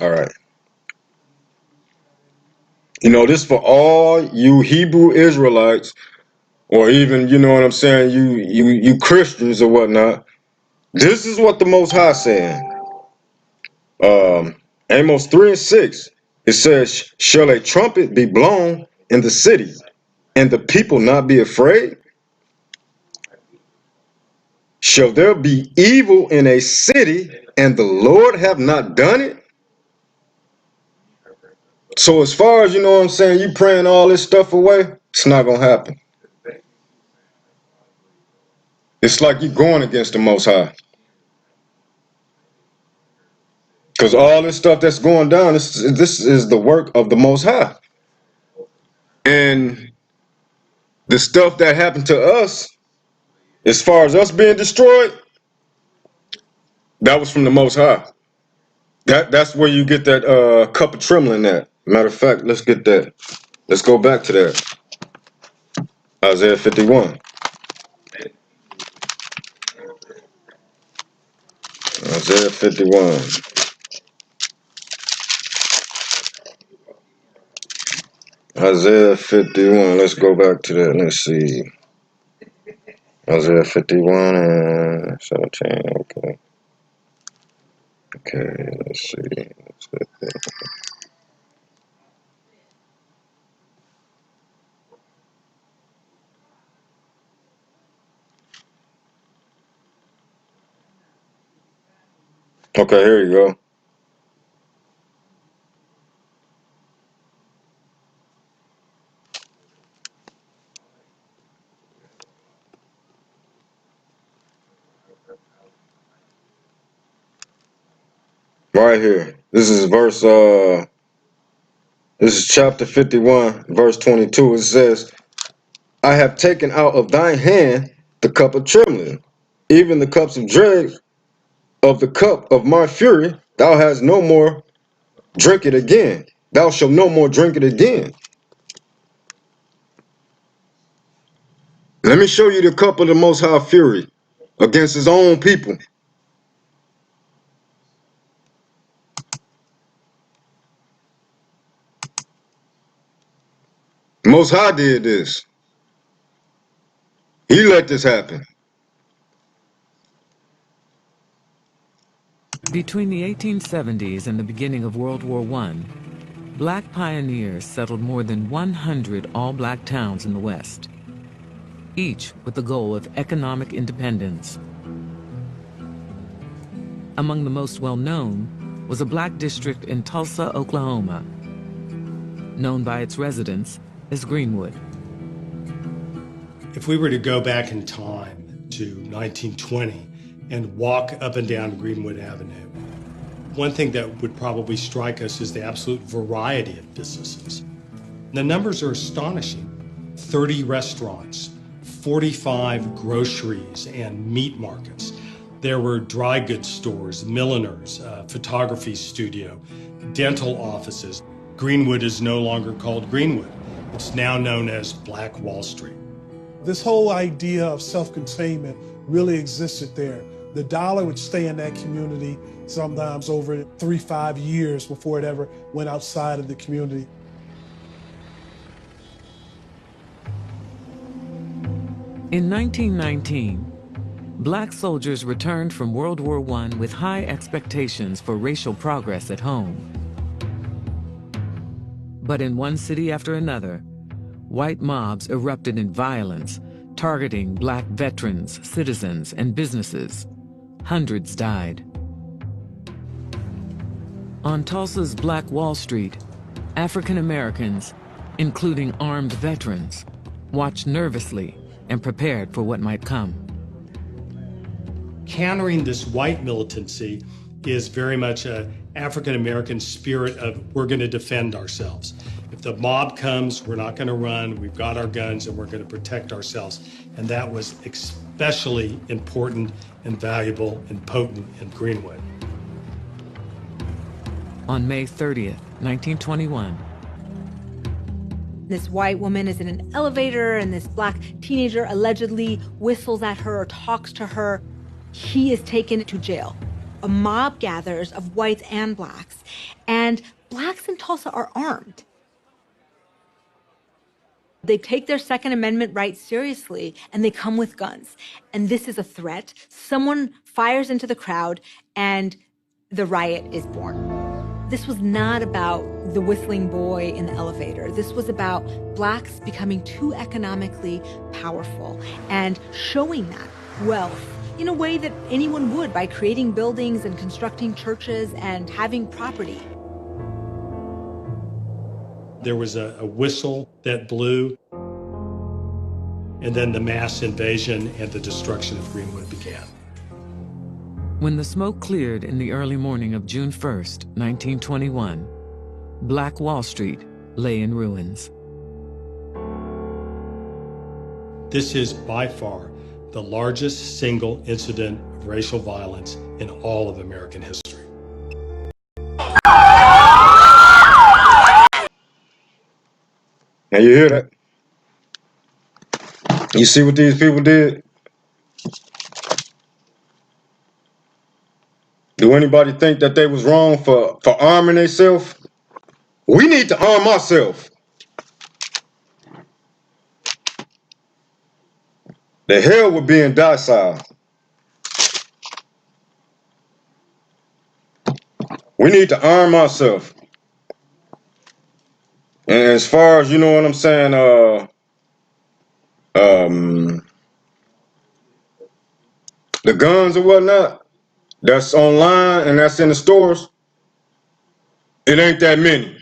All right. You know, this for all you Hebrew Israelites, or even, you know what I'm saying, you Christians or whatnot. This is what the Most High saying. Amos 3:6. It says, "Shall a trumpet be blown in the city, and the people not be afraid? Shall there be evil in a city, and the Lord have not done it?" So as far as, you know what I'm saying, you praying all this stuff away, it's not gonna happen. It's like you going against the Most High. Because all this stuff that's going down, this is the work of the Most High. And the stuff that happened to us, as far as us being destroyed, that was from the Most High. That's where you get that cup of trembling at. Matter of fact, let's get that. Let's go back to that. Isaiah 51. Isaiah 51. Isaiah 51. Let's go back to that. Let's see. Isaiah 51 and 17. Okay. Okay, let's see. Okay, here you go. Right here. This is chapter 51, verse 22. It says, "I have taken out of thine hand the cup of trembling, even the cups of dregs of the cup of my fury. Thou hast no more drink it again. Thou shalt no more drink it again." Let me show you the cup of the Most High fury against his own people. Most High did this. He let this happen. Between the 1870s and the beginning of World War I, Black pioneers settled more than 100 all-black towns in the West, each with the goal of economic independence. Among the most well-known was a black district in Tulsa, Oklahoma, known by its residents as Greenwood. If we were to go back in time to 1920 and walk up and down Greenwood Avenue, one thing that would probably strike us is the absolute variety of businesses. The numbers are astonishing. 30 restaurants, 45 groceries and meat markets. There were dry goods stores, milliners, photography studio, dental offices. Greenwood is no longer called Greenwood. It's now known as Black Wall Street. This whole idea of self-containment really existed there. The dollar would stay in that community sometimes over 3-5 years before it ever went outside of the community. In 1919, black soldiers returned from World War I with high expectations for racial progress at home. But in one city after another, white mobs erupted in violence, targeting black veterans, citizens, and businesses. Hundreds died. On Tulsa's Black Wall Street, African Americans, including armed veterans, watched nervously and prepared for what might come. Countering this white militancy is very much an African American spirit of we're going to defend ourselves. If the mob comes, we're not going to run. We've got our guns and we're going to protect ourselves. And that was especially important and valuable and potent in Greenwood. On May 30th, 1921, this white woman is in an elevator and this black teenager allegedly whistles at her or talks to her. He is taken to jail. A mob gathers of whites and blacks, and blacks in Tulsa are armed. They take their Second Amendment rights seriously, and they come with guns. And this is a threat. Someone fires into the crowd, and the riot is born. This was not about the whistling boy in the elevator. This was about blacks becoming too economically powerful and showing that wealth in a way that anyone would by creating buildings and constructing churches and having property. There was a whistle that blew, and then the mass invasion and the destruction of Greenwood began. when the smoke cleared in the early morning of June 1st, 1921, Black Wall Street lay in ruins. This is by far the largest single incident of racial violence in all of American history. Now you hear that? You see what these people did? Do anybody think that they was wrong for arming themselves? We need to arm ourselves. The hell with being docile. We need to arm ourselves. And as far as, you know what I'm saying, the guns or whatnot, that's online and that's in the stores, it ain't that many.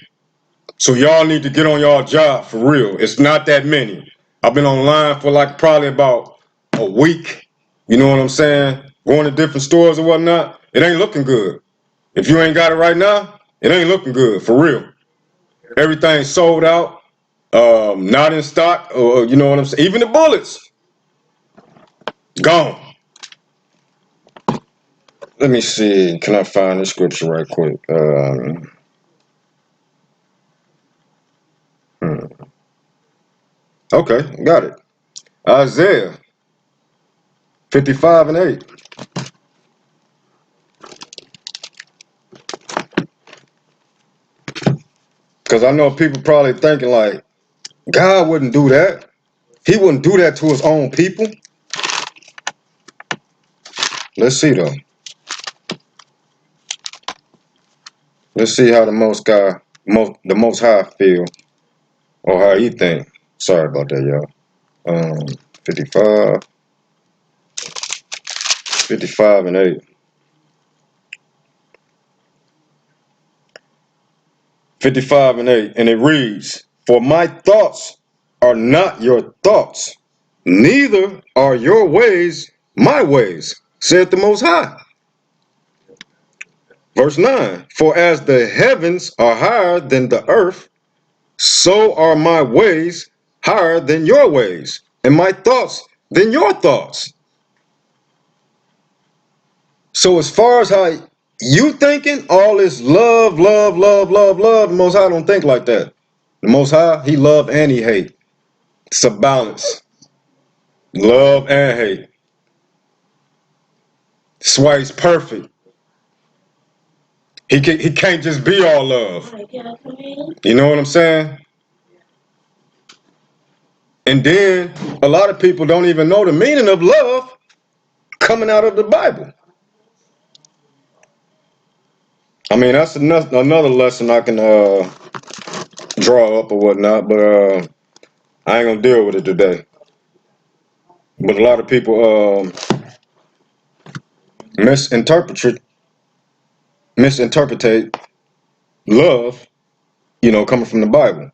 So y'all need to get on y'all job for real. It's not that many. I've been online for like probably about a week. You know what I'm saying? Going to different stores or whatnot, it ain't looking good. If you ain't got it right now, it ain't looking good, for real. Everything's sold out, not in stock, or you know what I'm saying? Even the bullets, gone. Let me see, can I find the scripture right quick? Okay, got it. Isaiah 55:8. Because I know people probably thinking like, God wouldn't do that. He wouldn't do that to his own people. Let's see though. Let's see how the Most God the Most High feel or how he think. Sorry about that, y'all. 55, 55 and 8. 55 and 8, and it reads, "For my thoughts are not your thoughts, neither are your ways my ways, saith the Most High." Verse 9, "For as the heavens are higher than the earth, so are my ways higher than your ways, and my thoughts than your thoughts." So as far as how you thinking, all this love, love, love, love, love, the Most High don't think like that. The Most High, he love and he hate. It's a balance. Love and hate. That's why he's perfect. He can't just be all love. You know what I'm saying? And then a lot of people don't even know the meaning of love coming out of the Bible. I mean, that's another lesson I can draw up or whatnot, but I ain't gonna deal with it today. But a lot of people misinterpret love, coming from the Bible.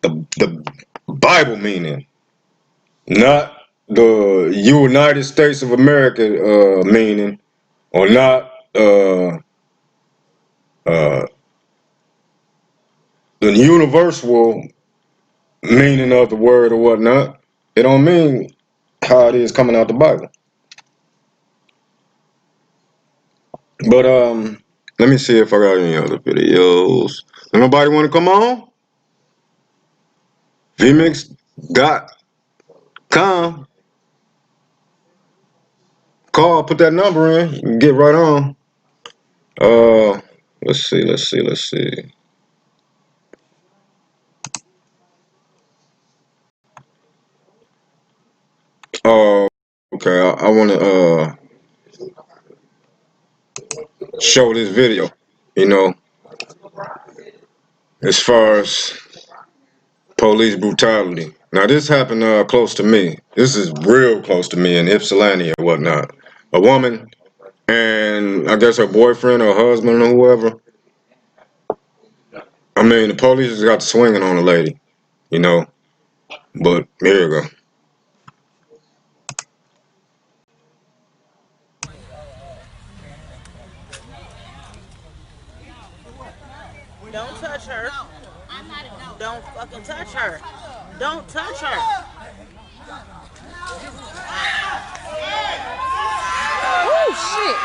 The Bible meaning, not the United States of America meaning, or not the universal meaning of the word or whatnot. It don't mean how it is coming out the Bible. But let me see if I got any other videos. Nobody want to come on? vmix.com. Call, put that number in. You can get right on. Let's see. Oh, okay. I want to show this video. As far as police brutality. Now this happened close to me. This is real close to me in Ypsilanti or whatnot. A woman and I guess her boyfriend or husband or whoever. I mean, the police just got to swinging on the lady, But here you go. Don't touch her. Don't fucking touch her. Don't touch her. Oh shit.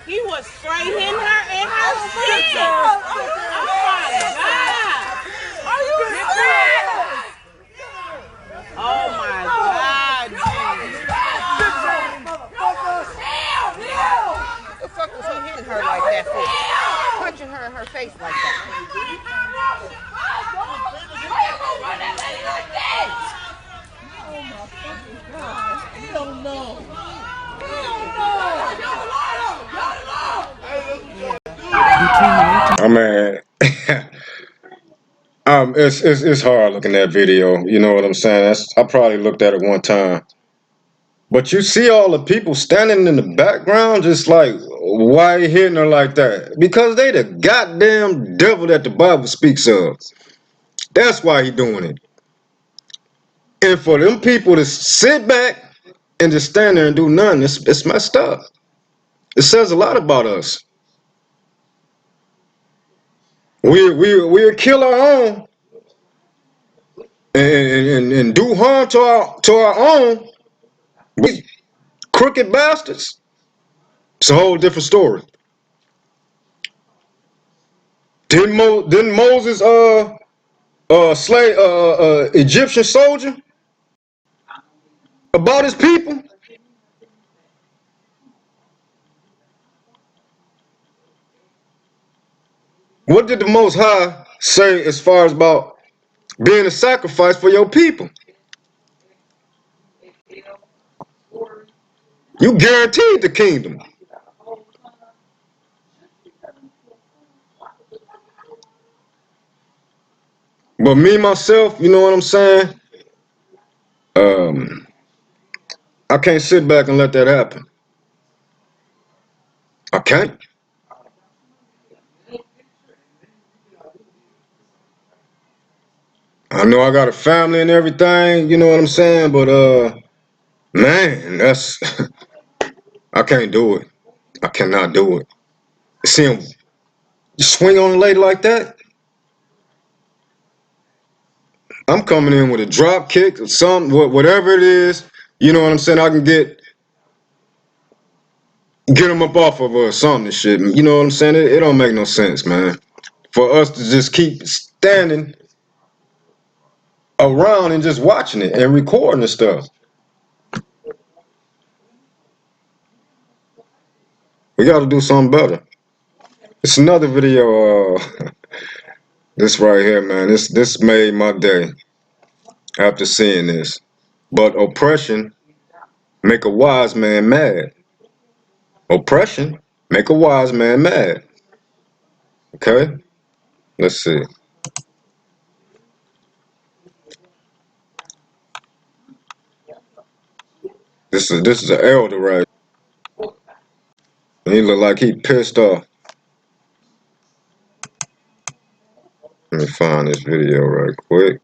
He was straight hitting her in her skin. Oh my God. Are you serious? Oh my God. The fuck was he hitting her like that for? Punching her in her face like that. Oh my fucking God. Hell no. I mean, it's hard looking at video. You know what I'm saying? I probably looked at it one time. But you see all the people standing in the background, just like, why you hitting her like that? Because they the goddamn devil that the Bible speaks of. That's why he doing it. And for them people to sit back and just stand there and do nothing, it's messed up. It says a lot about us. We'll kill our own and do harm to our own. We crooked bastards. It's a whole different story. Didn't Moses slay Egyptian soldier? about his people? What did the Most High say as far as about being a sacrifice for your people? You guaranteed the kingdom. But me, myself, you know what I'm saying? I can't sit back and let that happen. I can't. I know I got a family and everything, you know what I'm saying? But man, that's I can't do it. I cannot do it. See him swing on a lady like that? I'm coming in with a drop kick or something, whatever it is, you know what I'm saying? I can get him up off of her or something and shit. You know what I'm saying? It don't make no sense, man. For us to just keep standing around and just watching it and recording and stuff. We got to do something better. It's another video. This right here, man. This made my day after seeing this. But oppression make a wise man mad. Oppression make a wise man mad. Okay, let's see. This is an elder right. He look like he pissed off. Let me find this video right quick.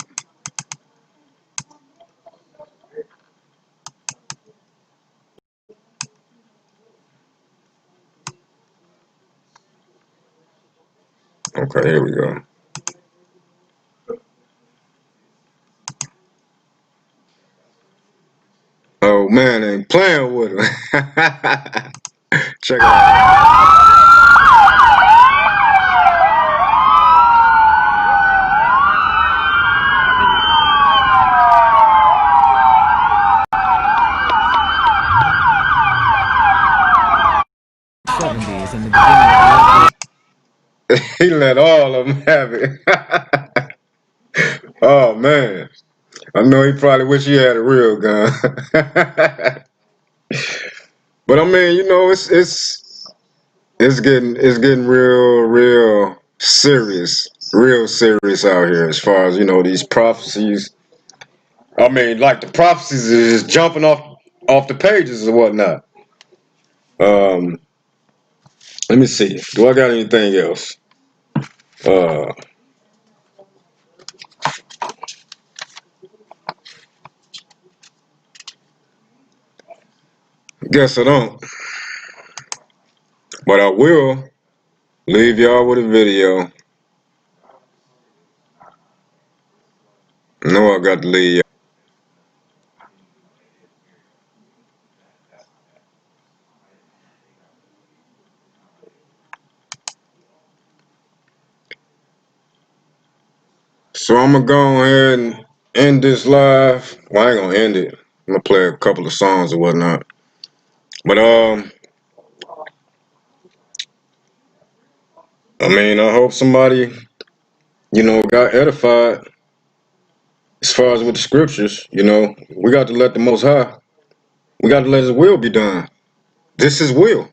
Okay, here we go. Oh man, ain't playing with him. Check it out. '70s and the beginning of He let all of them have it. Oh man, I know he probably wish he had a real gun. But I mean, you know, it's getting real serious, real serious out here as far as, you know, these prophecies. I mean, like the prophecies is just jumping off the pages or whatnot. Um, let me see. Do I got anything else? Uh, guess I don't. But I will leave y'all with a video. No, I got to leave. So I'm gonna go ahead and end this live. Well, I ain't gonna end it. I'm gonna play a couple of songs or whatnot. But I mean, I hope somebody, you know, got edified as far as with the scriptures. You know, we got to let the Most High. We got to let His will be done. This is will.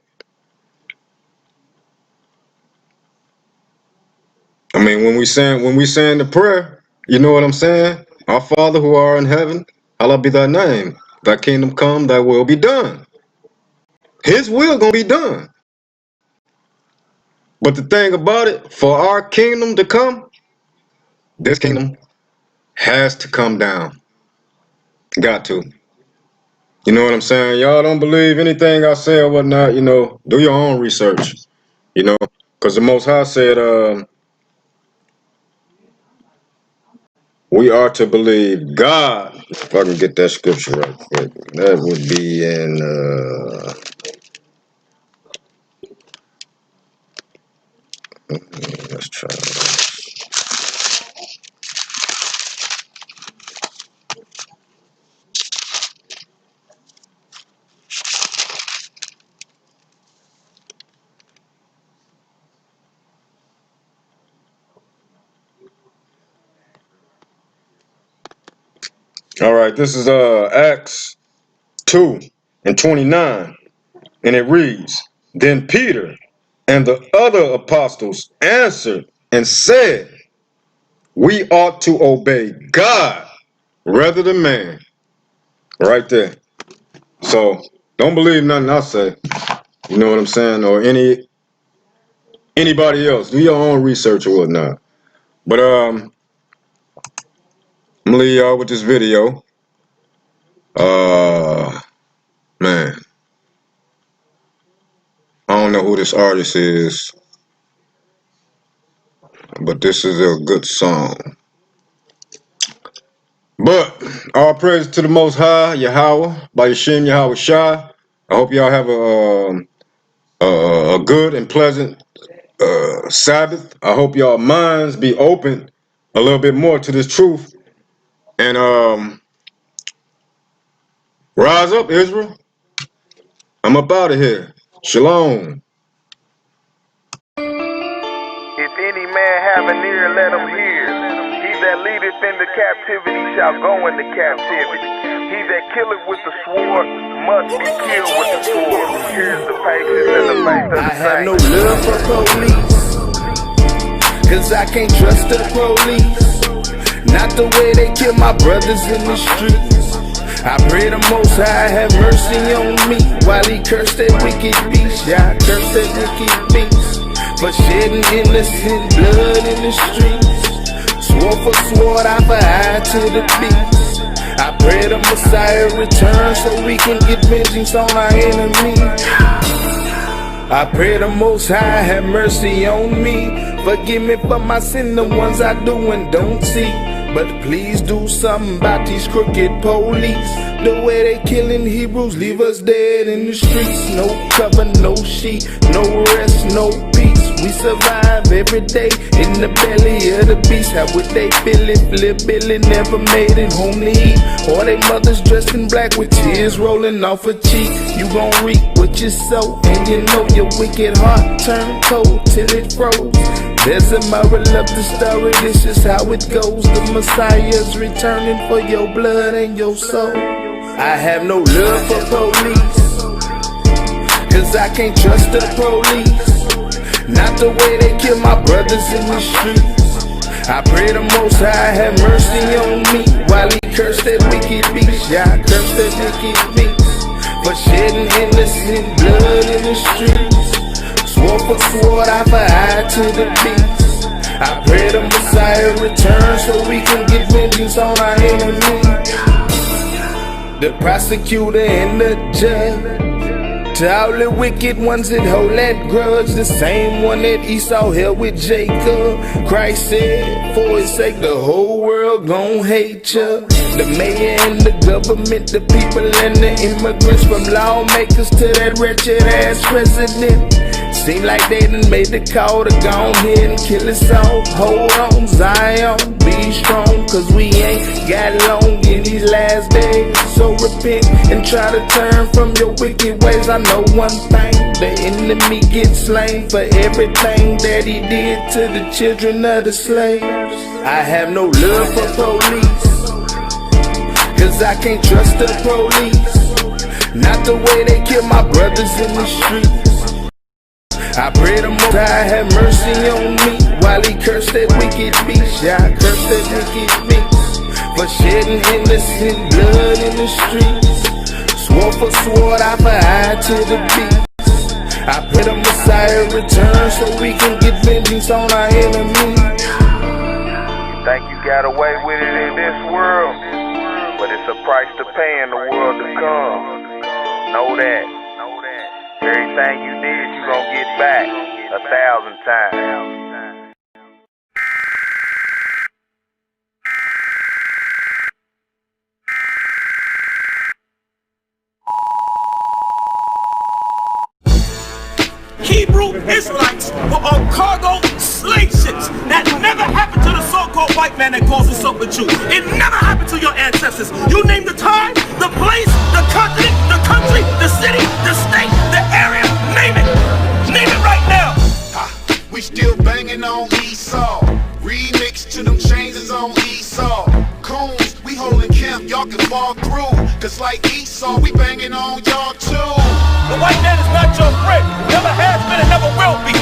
I mean, when we saying the prayer, you know what I'm saying? Our Father who art in heaven, hallowed be thy name. Thy kingdom come, thy will be done. His will gonna be done. But the thing about it, for our kingdom to come, this kingdom has to come down. Got to. You know what I'm saying? Y'all don't believe anything I say or whatnot, you know, do your own research. You know, because the Most High said we are to believe God. If I can get that scripture right quick, that would be in let's try. All right, this is Acts 2:29, and it reads, Then Peter and the other apostles answered and said, We ought to obey God rather than man. Right there. So don't believe nothing I say. You know what I'm saying? Or anybody else. Do your own research or whatnot. But I'm gonna leave y'all with this video. Man, I don't know who this artist is, but this is a good song. But all praise to the Most High, Yahweh, by Yashim Yahweh Shai. I hope y'all have a good and pleasant Sabbath. I hope y'all minds be open a little bit more to this truth. And rise up, Israel. I'm up out of here. Shalom. If any man have an ear, let him hear. He that leadeth into captivity shall go into captivity. He that killeth with the sword must be killed with the sword. Here's the patience and the faith of the I have no love for police, cause I can't trust the police. Not the way they kill my brothers in the streets. I pray the Most High have mercy on me while he cursed that wicked beast. Yeah, I cursed that wicked beast for shedding innocent blood in the streets. Sword for sword, eye for eye to the beast. I pray the Messiah return so we can get vengeance on our enemies. I pray the Most High have mercy on me. Forgive me for my sin, the ones I do and don't see. But please do something about these crooked police. The way they killing Hebrews, leave us dead in the streets. No cover, no sheet, no rest, no peace. We survive every day in the belly of the beast. How would they feel if Lil Billy never made it home to eat? Or they mothers dressed in black with tears rolling off her cheek. You gon' reap what you sow, and you know your wicked heart turned cold till it froze. There's a moral of the story, this is how it goes. The Messiah's returning for your blood and your soul. I have no love for police, cause I can't trust the police. Not the way they kill my brothers in the streets. I pray the Most High have mercy on me while he cursed that wicked beast. Yeah, I cursed that wicked beast for shedding innocent blood in the streets. Sword for sword, eye for eye to the beast. I pray the Messiah return so we can get vengeance on our enemies. The prosecutor and the judge, to all the wicked ones that hold that grudge, the same one that Esau held with Jacob. Christ said, for his sake the whole world gon' hate ya. The mayor and the government, the people and the immigrants, from lawmakers to that wretched ass president. Seem like they done made the call to go ahead and kill us all. Hold on, Zion, be strong, cause we ain't got long in these last days. So repent and try to turn from your wicked ways. I know one thing, the enemy gets slain for everything that he did to the children of the slaves. I have no love for police, cause I can't trust the police. Not the way they kill my brothers in the streets. I pray the Most High have mercy on me while he cursed that wicked beast. Yeah, I cursed that wicked beast for shedding innocent blood in the streets. Sword for sword, eye for eye to the beast. I pray the Messiah return so we can get vengeance on our enemies. You think you got away with it in this world, but it's a price to pay in the world to come. Know that. Everything you did, you gon' get back 1,000 times. Hebrew Israelites were on cargo slave ships. That never happened to the so-called white man that calls himself a Jew. It never happened to your ancestors. You name the time, the place, the continent, the country, the city, the state, the area, name it. Name it right now. We still banging on Esau. Remix to them chains is on Esau. Coons, we holding camp. Y'all can fall through. Cause like Esau, we banging on y'all too. The white man is not your friend. Never has been and never will be.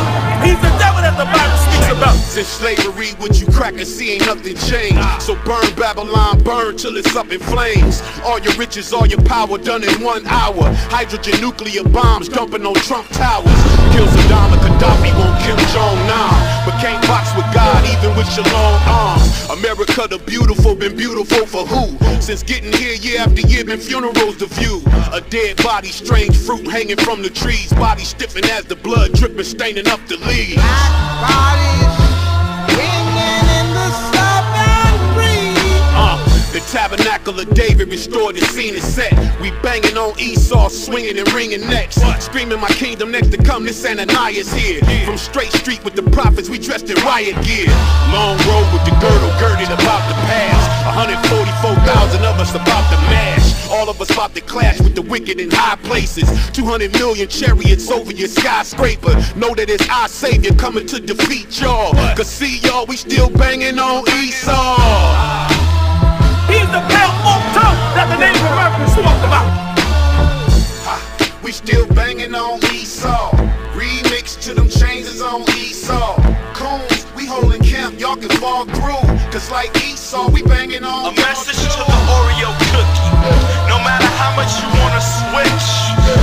He's the devil that the Bible speaks about. Since slavery, what you crackers see ain't nothing changed. So burn Babylon, burn till it's up in flames. All your riches, all your power done in 1 hour. Hydrogen nuclear bombs dumping on Trump towers. Kill Saddam and Gaddafi, won't kill Jong-nam. But can't box with God even with your long arms. America the beautiful, been beautiful for who? Since getting here year after year, been funerals to view. A dead body, strange fruit hanging from the trees. Body stiffing as the blood dripping, staining up the leaves. The tabernacle of David restored, the scene is set. We banging on Esau, swinging and wringing necks. Screaming my kingdom next to come, this Ananias here. From Straight Street with the prophets, we dressed in riot gear. Long road with the girdle girded about to pass. 144,000 of us about to mash. All of us about to clash with the wicked in high places. 200 million chariots over your skyscraper. Know that it's our savior coming to defeat y'all. Cause see y'all, we still banging on Esau. He's the pale oak tongue that the Native Americans spoke about. We still banging on Esau. Remix to them changes on Esau. Coons, we holding camp, y'all can fall through. Cause like Esau, we banging on. A message to the Oreo cookie. No matter how much you wanna switch,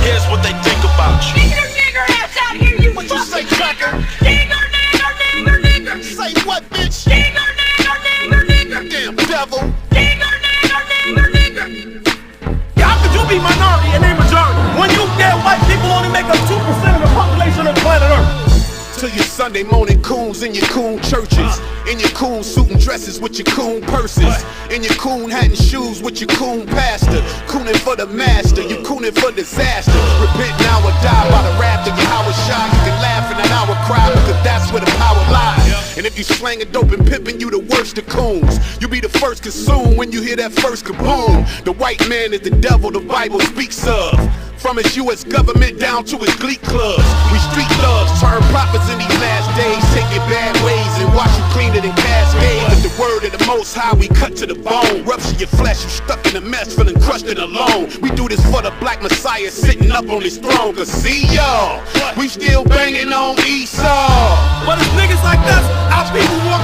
here's what they think about you. Nigger, nigger, ass out here, you what you say, cracker? Nigger, nigger, nigger, nigger. Say what, bitch? Nigger, nigger, nigger, nigger. Damn devil. How could you be minority and they majority when you damn white people only make up 2% of the population of planet Earth? To your Sunday morning coons in your coon churches. In your coon suit and dresses with your coon purses. In your coon hat and shoes with your coon pastor. Cooning for the master, you cooning for disaster. Repent now or die by the wrath of your Howard Shah. You can laugh in that hour cry because that's where the power lies. And if you slanging dope and pimping, you the worst of coons. You be the first consumed when you hear that first kaboom. The white man is the devil the Bible speaks of. From his U.S. government down to his glee clubs. We street thugs, turn prophets in these last days. Take your bad ways and watch you clean it in cascade. With the word of the Most High, we cut to the bone. Rupture your flesh, you stuck in a mess, feeling crushed and alone. We do this for the black Messiah sitting up on his throne. Cause see y'all, we still banging on Esau. But it's niggas like us, our people walk